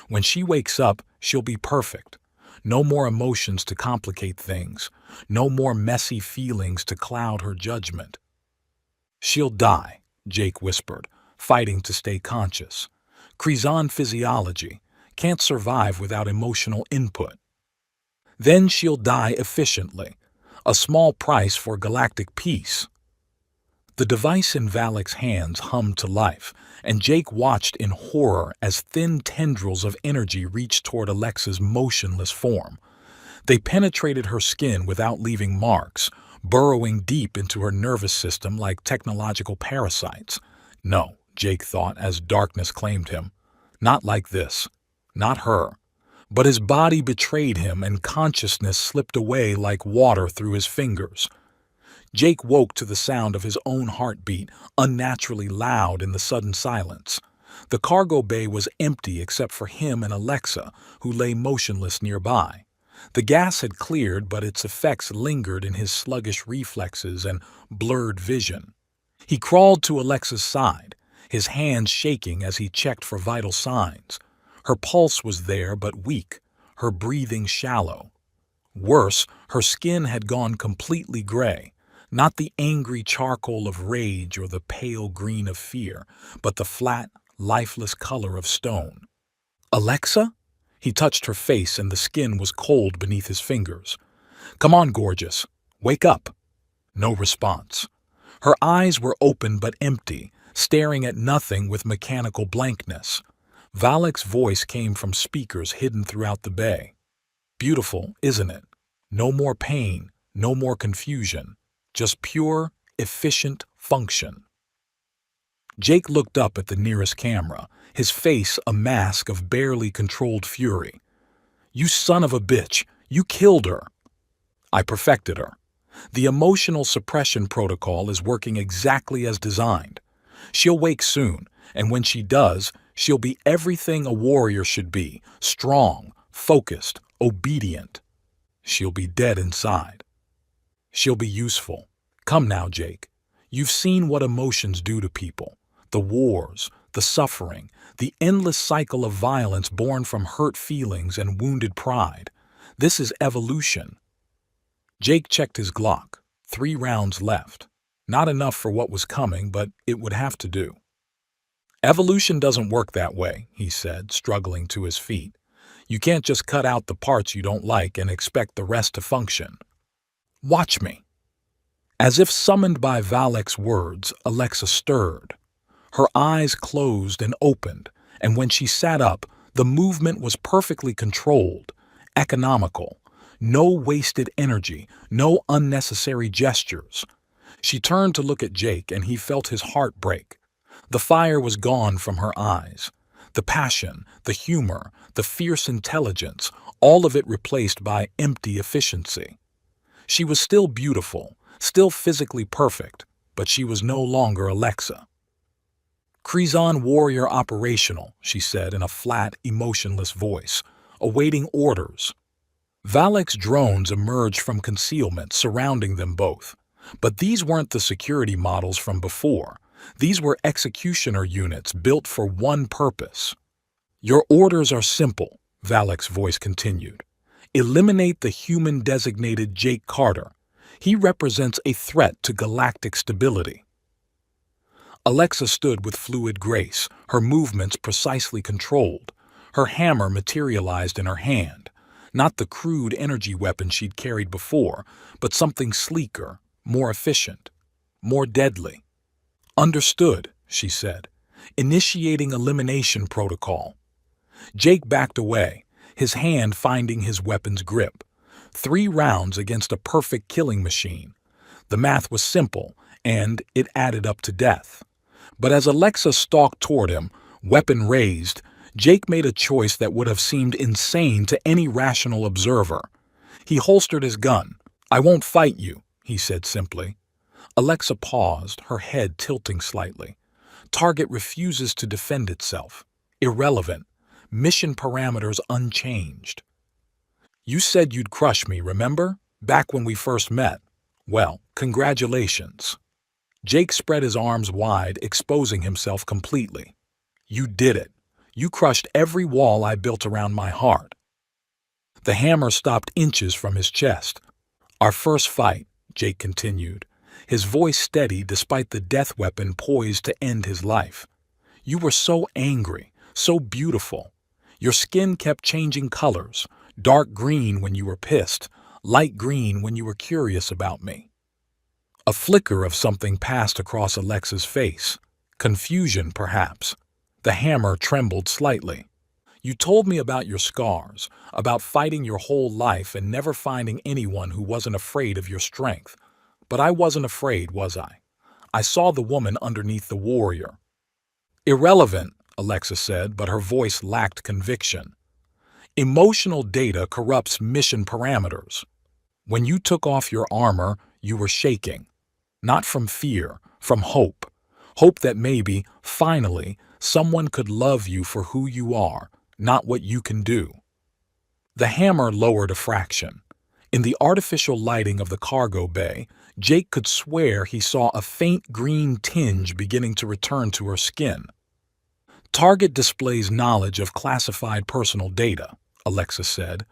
"When she wakes up, she'll be perfect. No more emotions to complicate things. No more messy feelings to cloud her judgment." "She'll die," Jake whispered, fighting to stay conscious. "Krizan physiology can't survive without emotional input. Then she'll die efficiently. A small price for galactic peace." The device in Valak's hands hummed to life, and Jake watched in horror as thin tendrils of energy reached toward Alexa's motionless form. They penetrated her skin without leaving marks, burrowing deep into her nervous system like technological parasites. No, Jake thought as darkness claimed him. Not like this. Not her. But his body betrayed him and consciousness slipped away like water through his fingers. Jake woke to the sound of his own heartbeat, unnaturally loud in the sudden silence. The cargo bay was empty except for him and Alexa, who lay motionless nearby. The gas had cleared, but its effects lingered in his sluggish reflexes and blurred vision. He crawled to Alexa's side, his hands shaking as he checked for vital signs. Her pulse was there but weak, her breathing shallow. Worse, her skin had gone completely gray. Not the angry charcoal of rage or the pale green of fear, but the flat, lifeless color of stone. "Alexa?" He touched her face and the skin was cold beneath his fingers. "Come on, gorgeous. Wake up." No response. Her eyes were open but empty, staring at nothing with mechanical blankness. Valak's voice came from speakers hidden throughout the bay. "Beautiful, isn't it? No more pain, no more confusion. Just pure, efficient function." Jake looked up at the nearest camera, his face a mask of barely controlled fury. "You son of a bitch! You killed her!" "I perfected her. The emotional suppression protocol is working exactly as designed. She'll wake soon, and when she does, she'll be everything a warrior should be, strong, focused, obedient. She'll be dead inside. She'll be useful. Come now, Jake. You've seen what emotions do to people. The wars, the suffering, the endless cycle of violence born from hurt feelings and wounded pride. This is evolution." Jake checked his Glock. 3 rounds left. Not enough for what was coming, but it would have to do. Evolution doesn't work that way, he said, struggling to his feet. You can't just cut out the parts you don't like and expect the rest to function. Watch me. As if summoned by Valek's words, Alexa stirred. Her eyes closed and opened, and when she sat up, the movement was perfectly controlled, economical. No wasted energy, no unnecessary gestures. She turned to look at Jake, and he felt his heart break. The fire was gone from her eyes. The passion, the humor, the fierce intelligence, all of it replaced by empty efficiency. She was still beautiful, still physically perfect, but she was no longer Alexa. Krizan warrior operational, she said in a flat, emotionless voice, awaiting orders. Valek's drones emerged from concealment surrounding them both. But these weren't the security models from before. These were executioner units built for one purpose. Your orders are simple, Valek's voice continued. Eliminate the human-designated Jake Carter. He represents a threat to galactic stability. Alexa stood with fluid grace, her movements precisely controlled. Her hammer materialized in her hand. Not the crude energy weapon she'd carried before, but something sleeker, more efficient, more deadly. Understood, she said, initiating elimination protocol. Jake backed away, his hand finding his weapon's grip. 3 rounds against a perfect killing machine. The math was simple, and it added up to death. But as Alexa stalked toward him, weapon raised, Jake made a choice that would have seemed insane to any rational observer. He holstered his gun. I won't fight you, he said simply. Alexa paused, her head tilting slightly. Target refuses to defend itself. Irrelevant. Mission parameters unchanged. You said you'd crush me, remember? Back when we first met. Well, congratulations. Jake spread his arms wide, exposing himself completely. You did it. You crushed every wall I built around my heart. The hammer stopped inches from his chest. Our first fight, Jake continued, his voice steady despite the death weapon poised to end his life. You were so angry, so beautiful. Your skin kept changing colors, dark green when you were pissed, light green when you were curious about me. A flicker of something passed across Alexa's face. Confusion, perhaps. The hammer trembled slightly. You told me about your scars, about fighting your whole life and never finding anyone who wasn't afraid of your strength. But I wasn't afraid, was I? I saw the woman underneath the warrior. Irrelevant, Alexa said, but her voice lacked conviction. Emotional data corrupts mission parameters. When you took off your armor, you were shaking. Not from fear, from hope. Hope that maybe, finally, someone could love you for who you are, not what you can do. The hammer lowered a fraction. In the artificial lighting of the cargo bay, Jake could swear he saw a faint green tinge beginning to return to her skin. Target displays knowledge of classified personal data, Alexa said,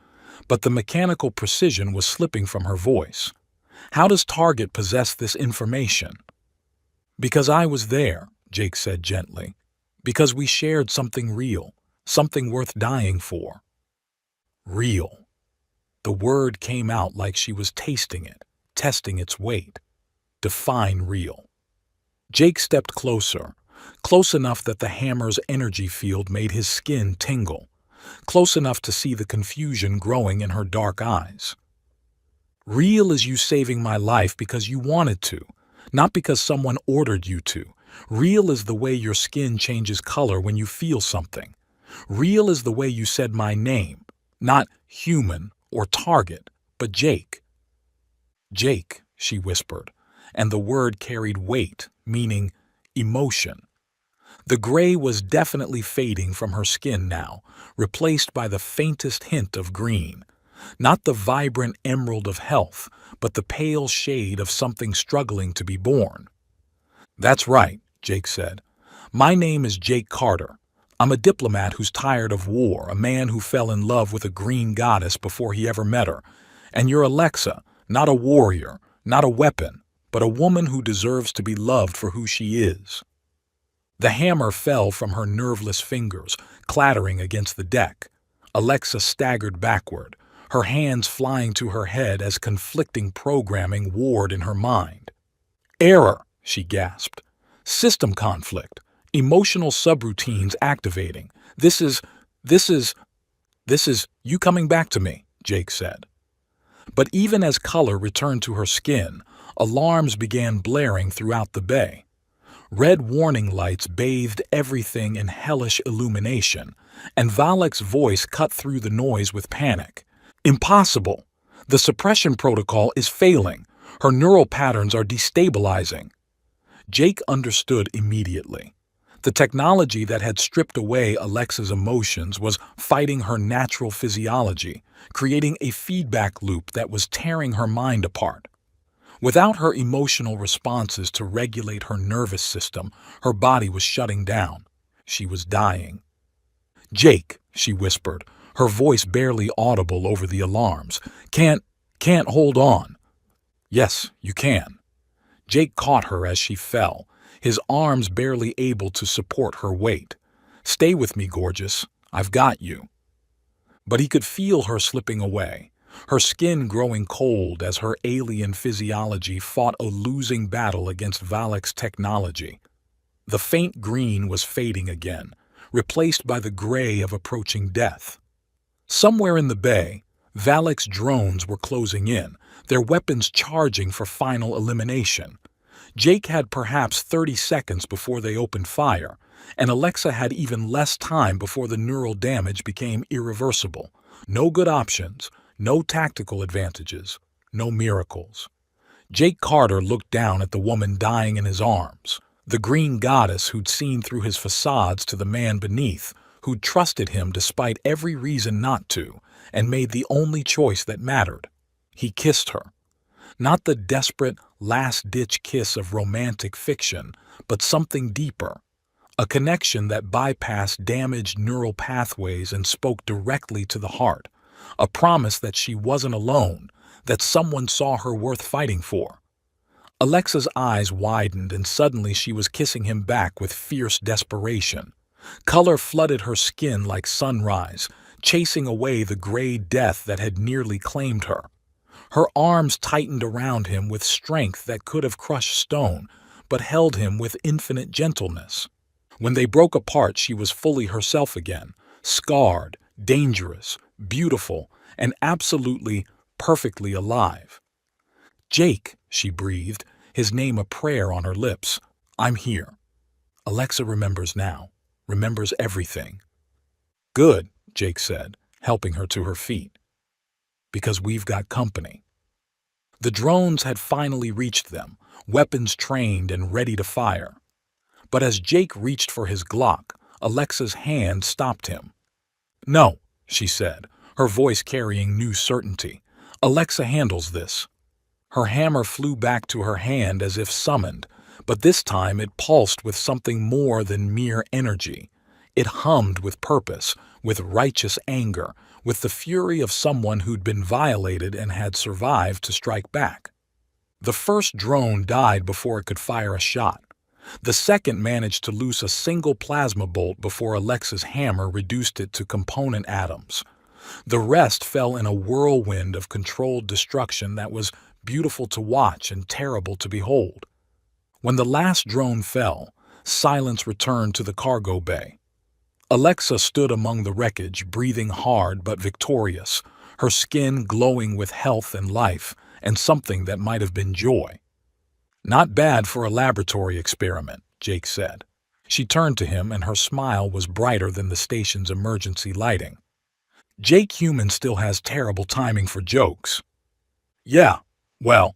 but the mechanical precision was slipping from her voice. How does Target possess this information? Because I was there, Jake said gently. Because we shared something real, something worth dying for. Real. The word came out like she was tasting it, testing its weight. Define real. Jake stepped closer, close enough that the hammer's energy field made his skin tingle, close enough to see the confusion growing in her dark eyes. Real is you saving my life because you wanted to, not because someone ordered you to. Real is the way your skin changes color when you feel something. Real is the way you said my name, not human or target, but Jake. Jake, she whispered, and the word carried weight, meaning emotion. The gray was definitely fading from her skin now, replaced by the faintest hint of green. Not the vibrant emerald of health, but the pale shade of something struggling to be born. That's right, Jake said. My name is Jake Carter. I'm a diplomat who's tired of war, a man who fell in love with a green goddess before he ever met her. And you're Alexa, not a warrior, not a weapon, but a woman who deserves to be loved for who she is. The hammer fell from her nerveless fingers, clattering against the deck. Alexa staggered backward, her hands flying to her head as conflicting programming warred in her mind. "Error," she gasped. "System conflict. Emotional subroutines activating. This is you coming back to me," Jake said. But even as color returned to her skin, alarms began blaring throughout the bay. Red warning lights bathed everything in hellish illumination, and Valak's voice cut through the noise with panic. "Impossible! The suppression protocol is failing. Her neural patterns are destabilizing." Jake understood immediately. The technology that had stripped away Alexa's emotions was fighting her natural physiology, creating a feedback loop that was tearing her mind apart. Without her emotional responses to regulate her nervous system, her body was shutting down. She was dying. "Jake," she whispered, her voice barely audible over the alarms. Can't hold on." "Yes, you can." Jake caught her as she fell, his arms barely able to support her weight. "Stay with me, gorgeous. I've got you." But he could feel her slipping away, her skin growing cold as her alien physiology fought a losing battle against Valak's technology. The faint green was fading again, replaced by the gray of approaching death. Somewhere in the bay, Valak's drones were closing in, their weapons charging for final elimination. Jake had perhaps 30 seconds before they opened fire, and Alexa had even less time before the neural damage became irreversible. No good options, no tactical advantages, no miracles. Jake Carter looked down at the woman dying in his arms, the green goddess who'd seen through his facades to the man beneath, who'd trusted him despite every reason not to, and made the only choice that mattered. He kissed her. Not the desperate, last-ditch kiss of romantic fiction, but something deeper. A connection that bypassed damaged neural pathways and spoke directly to the heart. A promise that she wasn't alone, that someone saw her worth fighting for. Alexa's eyes widened, and suddenly she was kissing him back with fierce desperation. Color flooded her skin like sunrise, chasing away the gray death that had nearly claimed her. Her arms tightened around him with strength that could have crushed stone, but held him with infinite gentleness. When they broke apart, she was fully herself again, scarred, dangerous, beautiful, and absolutely, perfectly alive. "Jake," she breathed, his name a prayer on her lips. "I'm here." Alexa remembers now, remembers everything. "Good," Jake said, helping her to her feet. "Because we've got company." The drones had finally reached them, weapons trained and ready to fire. But as Jake reached for his Glock, Alexa's hand stopped him. "No," she said, her voice carrying new certainty. "Alexa handles this." Her hammer flew back to her hand as if summoned, but this time it pulsed with something more than mere energy. It hummed with purpose, with righteous anger, with the fury of someone who'd been violated and had survived to strike back. The first drone died before it could fire a shot. The second managed to loose a single plasma bolt before Alexa's hammer reduced it to component atoms. The rest fell in a whirlwind of controlled destruction that was beautiful to watch and terrible to behold. When the last drone fell, silence returned to the cargo bay. Alexa stood among the wreckage, breathing hard but victorious, her skin glowing with health and life, and something that might have been joy. "Not bad for a laboratory experiment," Jake said. She turned to him, and her smile was brighter than the station's emergency lighting. "Jake Human still has terrible timing for jokes." "Yeah, well."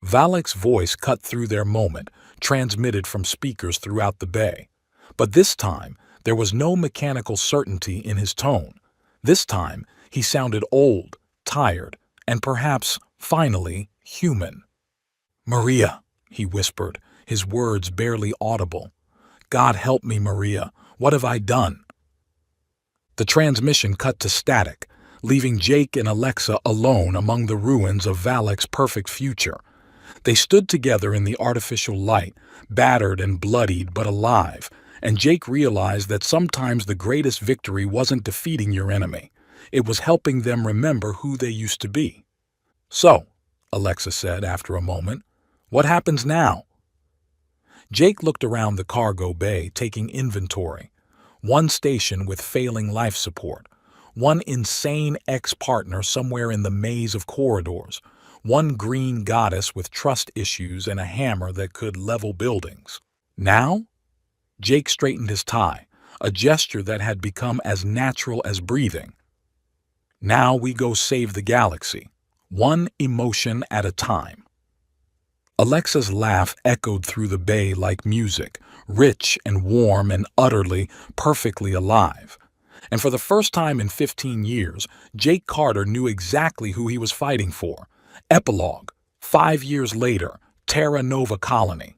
Valak's voice cut through their moment, transmitted from speakers throughout the bay. But this time, there was no mechanical certainty in his tone. This time, he sounded old, tired, and perhaps, finally, human. "Maria," he whispered, his words barely audible. "God help me, Maria. What have I done?" The transmission cut to static, leaving Jake and Alexa alone among the ruins of Valak's perfect future. They stood together in the artificial light, battered and bloodied but alive, And Jake realized that sometimes the greatest victory wasn't defeating your enemy. It was helping them remember who they used to be. "So," Alexa said after a moment, "what happens now?" Jake looked around the cargo bay, taking inventory. One station with failing life support. One insane ex-partner somewhere in the maze of corridors. One green goddess with trust issues and a hammer that could level buildings. Now? Jake straightened his tie, a gesture that had become as natural as breathing. "Now we go save the galaxy, one emotion at a time." Alexa's laugh echoed through the bay like music, rich and warm and utterly, perfectly alive. And for the first time in 15 years, Jake Carter knew exactly who he was fighting for. Epilogue, 5 years later, Terra Nova Colony.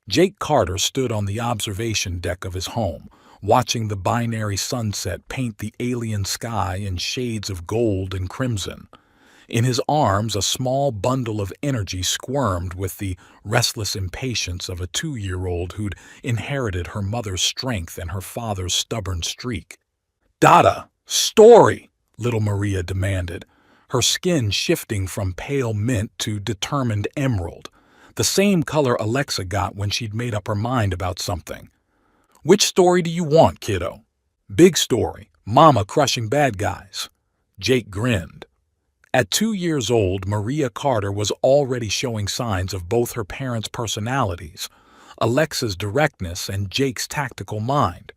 Jake Carter stood on the observation deck of his home, watching the binary sunset paint the alien sky in shades of gold and crimson. In his arms, a small bundle of energy squirmed with the restless impatience of a 2-year-old who'd inherited her mother's strength and her father's stubborn streak. "Dada! Story!" little Maria demanded, her skin shifting from pale mint to determined emerald, the same color Alexa got when she'd made up her mind about something. "Which story do you want, kiddo?" "Big story. Mama crushing bad guys." Jake grinned. At 2 years old, Maria Carter was already showing signs of both her parents' personalities, Alexa's directness and Jake's tactical mind.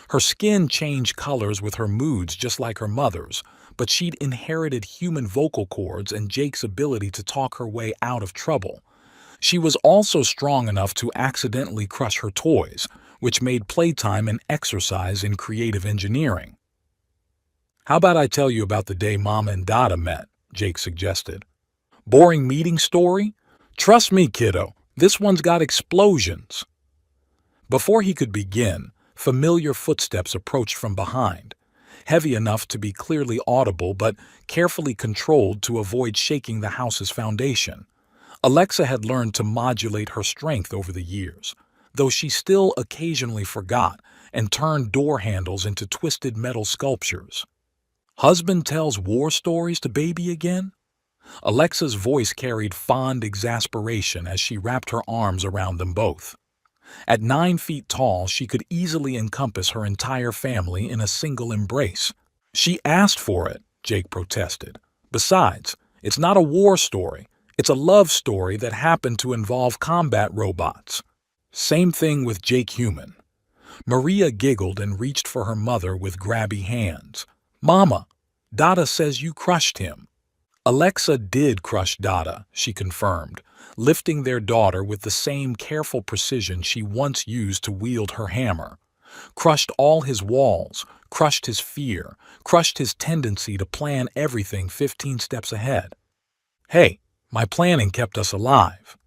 Her skin changed colors with her moods just like her mother's, but she'd inherited human vocal cords and Jake's ability to talk her way out of trouble. She was also strong enough to accidentally crush her toys, which made playtime an exercise in creative engineering. "How about I tell you about the day Mama and Dada met?" Jake suggested. "Boring meeting story? Trust me, kiddo, this one's got explosions." Before he could begin, familiar footsteps approached from behind, heavy enough to be clearly audible but carefully controlled to avoid shaking the house's foundation. Alexa had learned to modulate her strength over the years, though she still occasionally forgot and turned door handles into twisted metal sculptures. "Husband tells war stories to baby again?" Alexa's voice carried fond exasperation as she wrapped her arms around them both. At 9 feet tall, she could easily encompass her entire family in a single embrace. "She asked for it," Jake protested. "Besides, it's not a war story. It's a love story that happened to involve combat robots." Same thing with Jake Human. Maria giggled and reached for her mother with grabby hands. "Mama, Dada says you crushed him." Alexa did crush Dada, she confirmed, lifting their daughter with the same careful precision she once used to wield her hammer. Crushed all his walls, crushed his fear, crushed his tendency to plan everything 15 steps ahead. "Hey, my planning kept us alive."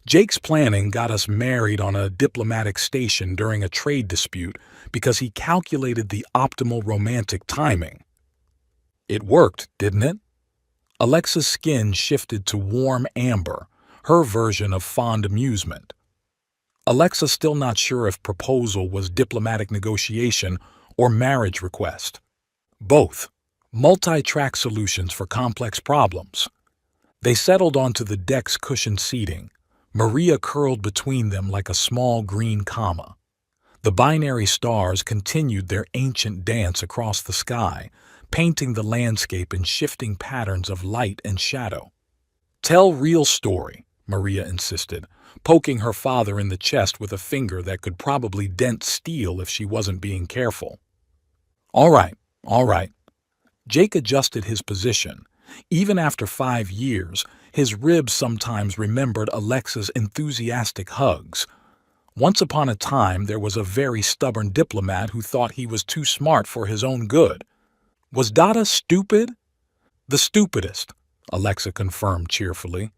Jake's planning got us married on a diplomatic station during a trade dispute because he calculated the optimal romantic timing. It worked, didn't it? Alexa's skin shifted to warm amber, her version of fond amusement. Alexa still not sure if proposal was diplomatic negotiation or marriage request. Both. Multi-track solutions for complex problems. They settled onto the deck's cushioned seating, Maria curled between them like a small green comma. The binary stars continued their ancient dance across the sky, painting the landscape in shifting patterns of light and shadow. "Tell real story," Maria insisted, poking her father in the chest with a finger that could probably dent steel if she wasn't being careful. All right. Jake adjusted his position. Even after 5 years, his ribs sometimes remembered Alexa's enthusiastic hugs. Once upon a time, there was a very stubborn diplomat who thought he was too smart for his own good. Was Dada stupid? The stupidest, Alexa confirmed cheerfully.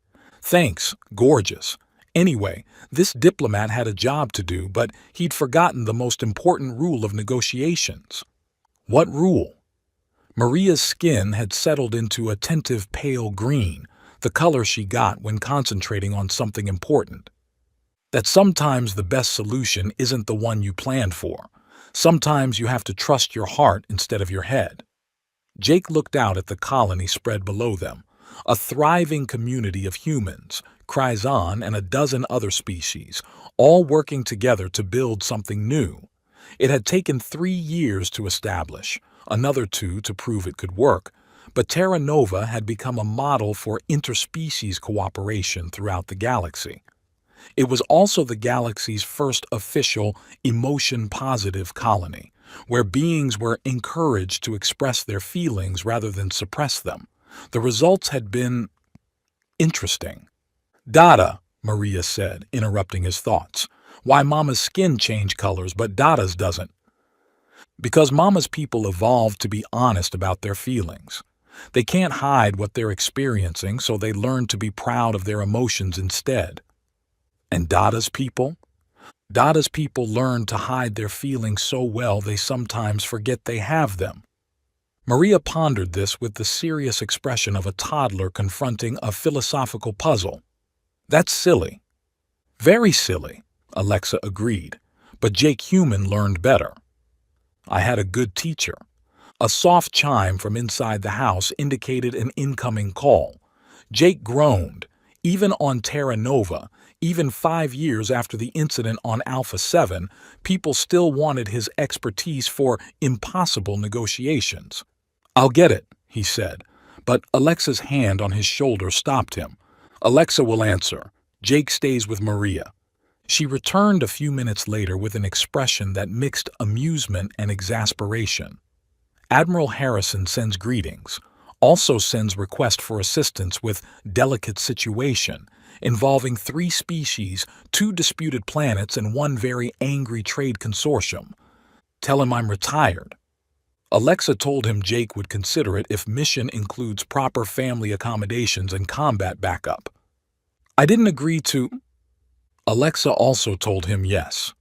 Thanks, gorgeous. Anyway, this diplomat had a job to do, but he'd forgotten the most important rule of negotiations. What rule? Maria's skin had settled into attentive pale green, the color she got when concentrating on something important. That sometimes the best solution isn't the one you planned for. Sometimes you have to trust your heart instead of your head. Jake looked out at the colony spread below them, a thriving community of humans, Kryzon and a dozen other species, all working together to build something new. It had taken 3 years to establish, another 2 to prove it could work, but Terra Nova had become a model for interspecies cooperation throughout the galaxy. It was also the galaxy's first official emotion-positive colony, where beings were encouraged to express their feelings rather than suppress them. The results had been interesting. "Dada," Maria said, interrupting his thoughts. "Why Mama's skin changed colors, but Dada's doesn't?" "Because Mama's people evolved to be honest about their feelings. They can't hide what they're experiencing, so they learn to be proud of their emotions instead." "And Dada's people?" "Dada's people learn to hide their feelings so well they sometimes forget they have them." Maria pondered this with the serious expression of a toddler confronting a philosophical puzzle. "That's silly." "Very silly," Alexa agreed, "but Jake Human learned better." "I had a good teacher." A soft chime from inside the house indicated an incoming call. Jake groaned. Even on Terra Nova, even 5 years after the incident on Alpha 7, people still wanted his expertise for impossible negotiations. "I'll get it," he said, but Alexa's hand on his shoulder stopped him. "Alexa will answer. Jake stays with Maria." She returned a few minutes later with an expression that mixed amusement and exasperation. "Admiral Harrison sends greetings. Also sends request for assistance with delicate situation involving 3 species, 2 disputed planets, and 1 very angry trade consortium. Tell him I'm retired." Alexa told him Jake would consider it if mission includes proper family accommodations and combat backup. "I didn't agree to—" Alexa also told him yes.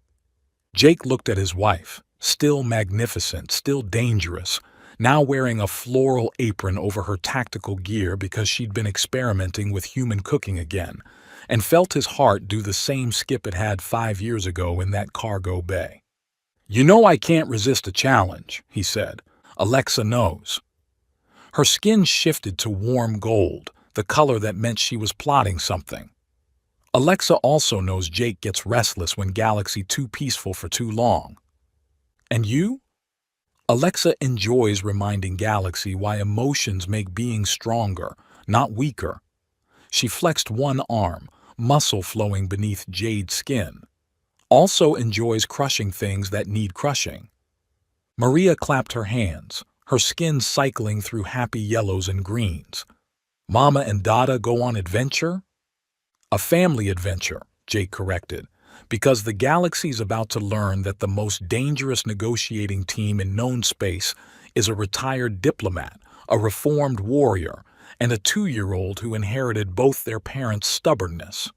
Jake looked at his wife, still magnificent, still dangerous, now wearing a floral apron over her tactical gear because she'd been experimenting with human cooking again, and felt his heart do the same skip it had 5 years ago in that cargo bay. "You know I can't resist a challenge," he said. "Alexa knows." Her skin shifted to warm gold, the color that meant she was plotting something. "Alexa also knows Jake gets restless when Galaxy too peaceful for too long." "And you?" Alexa enjoys reminding Galaxy why emotions make beings stronger, not weaker. She flexed one arm, muscle flowing beneath Jade's skin. Also enjoys crushing things that need crushing. Maria clapped her hands, her skin cycling through happy yellows and greens. "Mama and Dada go on adventure?" "A family adventure," Jake corrected, "because the galaxy's about to learn that the most dangerous negotiating team in known space is a retired diplomat, a reformed warrior, and a 2-year-old who inherited both their parents' stubbornness."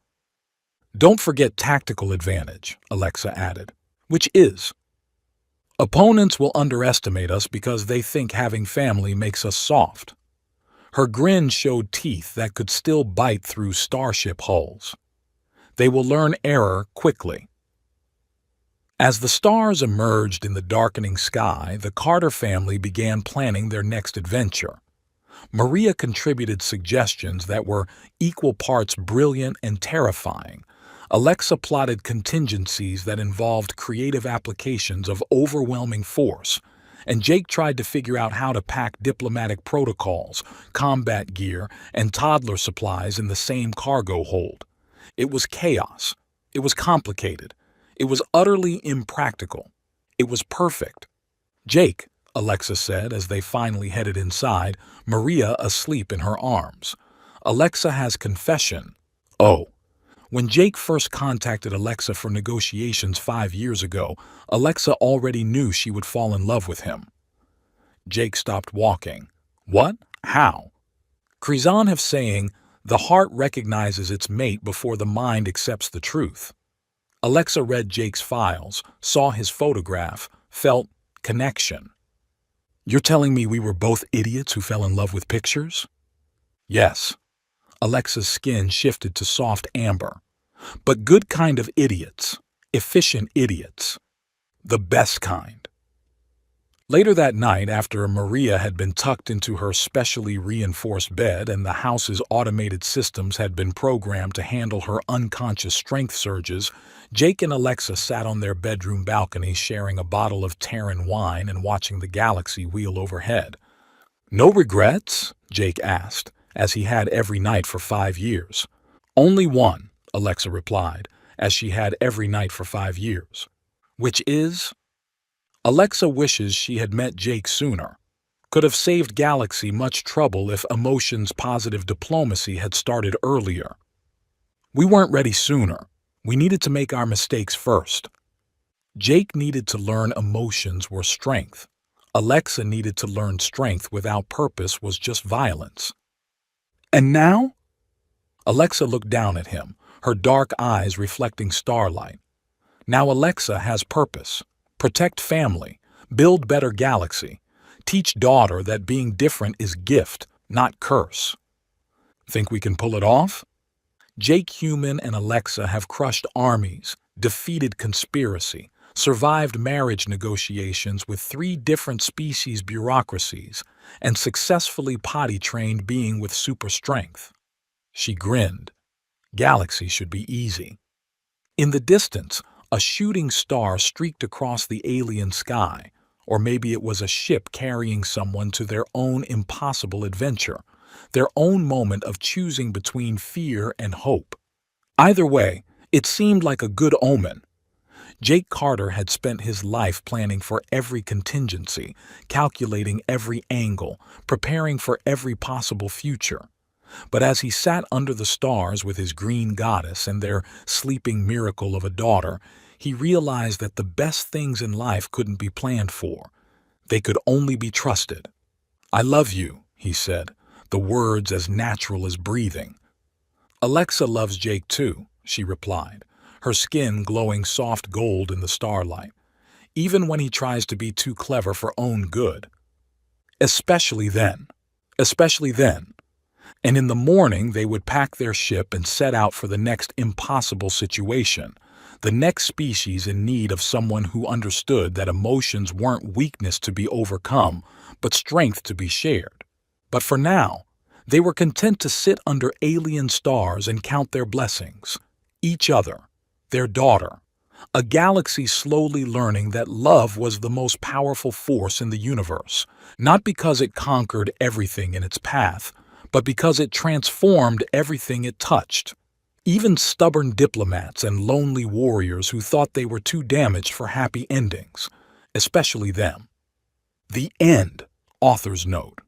"Don't forget tactical advantage," Alexa added. "Which is?" "Opponents will underestimate us because they think having family makes us soft." Her grin showed teeth that could still bite through starship hulls. "They will learn error quickly." As the stars emerged in the darkening sky, the Carter family began planning their next adventure. Maria contributed suggestions that were equal parts brilliant and terrifying. Alexa plotted contingencies that involved creative applications of overwhelming force, and Jake tried to figure out how to pack diplomatic protocols, combat gear, and toddler supplies in the same cargo hold. It was chaos. It was complicated. It was utterly impractical. It was perfect. "Jake," Alexa said as they finally headed inside, Maria asleep in her arms. "Alexa has confession." "Oh." When Jake first contacted Alexa for negotiations 5 years ago, Alexa already knew she would fall in love with him. Jake stopped walking. "What? How?" Kryzon have saying, "The heart recognizes its mate before the mind accepts the truth." Alexa read Jake's files, saw his photograph, felt connection. "You're telling me we were both idiots who fell in love with pictures?" "Yes." Alexa's skin shifted to soft amber. but good kind of idiots, efficient idiots, the best kind. Later that night, after Maria had been tucked into her specially reinforced bed and the house's automated systems had been programmed to handle her unconscious strength surges, Jake and Alexa sat on their bedroom balcony sharing a bottle of Terran wine and watching the galaxy wheel overhead. "No regrets?" Jake asked, as he had every night for 5 years. "Only one," Alexa replied, as she had every night for 5 years. "Which is?" Alexa wishes she had met Jake sooner. Could have saved Galaxy much trouble if emotions positive diplomacy had started earlier. "We weren't ready sooner. We needed to make our mistakes first." Jake needed to learn emotions were strength. Alexa needed to learn strength without purpose was just violence. "And now?" Alexa looked down at him, her dark eyes reflecting starlight. "Now Alexa has purpose. Protect family, build better galaxy, teach daughter that being different is gift, not curse." "Think we can pull it off?" Jake Human and Alexa have crushed armies, defeated conspiracy, survived marriage negotiations with 3 different species bureaucracies, and successfully potty-trained being with super strength. She grinned. Galaxy should be easy. In the distance, a shooting star streaked across the alien sky, or maybe it was a ship carrying someone to their own impossible adventure, their own moment of choosing between fear and hope. Either way, it seemed like a good omen. Jake Carter had spent his life planning for every contingency, calculating every angle, preparing for every possible future. But as he sat under the stars with his green goddess and their sleeping miracle of a daughter, he realized that the best things in life couldn't be planned for. They could only be trusted. "I love you," he said, the words as natural as breathing. "Alexa loves Jake too," she replied, her skin glowing soft gold in the starlight, "even when he tries to be too clever for own good. Especially then. Especially then." And in the morning they would pack their ship and set out for the next impossible situation, the next species in need of someone who understood that emotions weren't weakness to be overcome, but strength to be shared. But for now, they were content to sit under alien stars and count their blessings. Each other, their daughter, a galaxy slowly learning that love was the most powerful force in the universe, not because it conquered everything in its path, but because it transformed everything it touched. Even stubborn diplomats and lonely warriors who thought they were too damaged for happy endings, especially them. The end, author's note.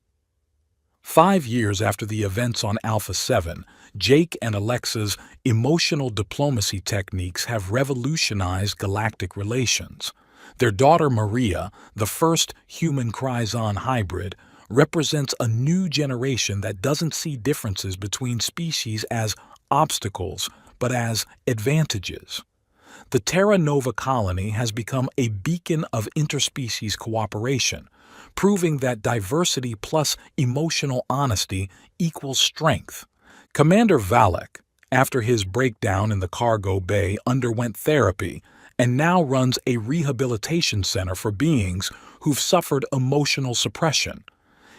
5 years after the events on Alpha 7, Jake and Alexa's emotional diplomacy techniques have revolutionized galactic relations. Their daughter Maria, the first human-Kryzon hybrid, represents a new generation that doesn't see differences between species as obstacles, but as advantages. The Terra Nova colony has become a beacon of interspecies cooperation, proving that diversity plus emotional honesty equals strength. Commander Valek, after his breakdown in the cargo bay, underwent therapy and now runs a rehabilitation center for beings who've suffered emotional suppression.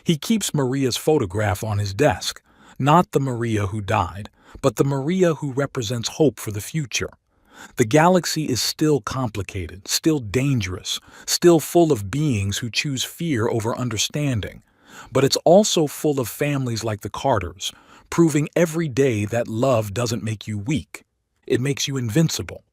He keeps Maria's photograph on his desk, not the Maria who died, but the Maria who represents hope for the future. The galaxy is still complicated, still dangerous, still full of beings who choose fear over understanding, but it's also full of families like the Carters, proving every day that love doesn't make you weak. It makes you invincible.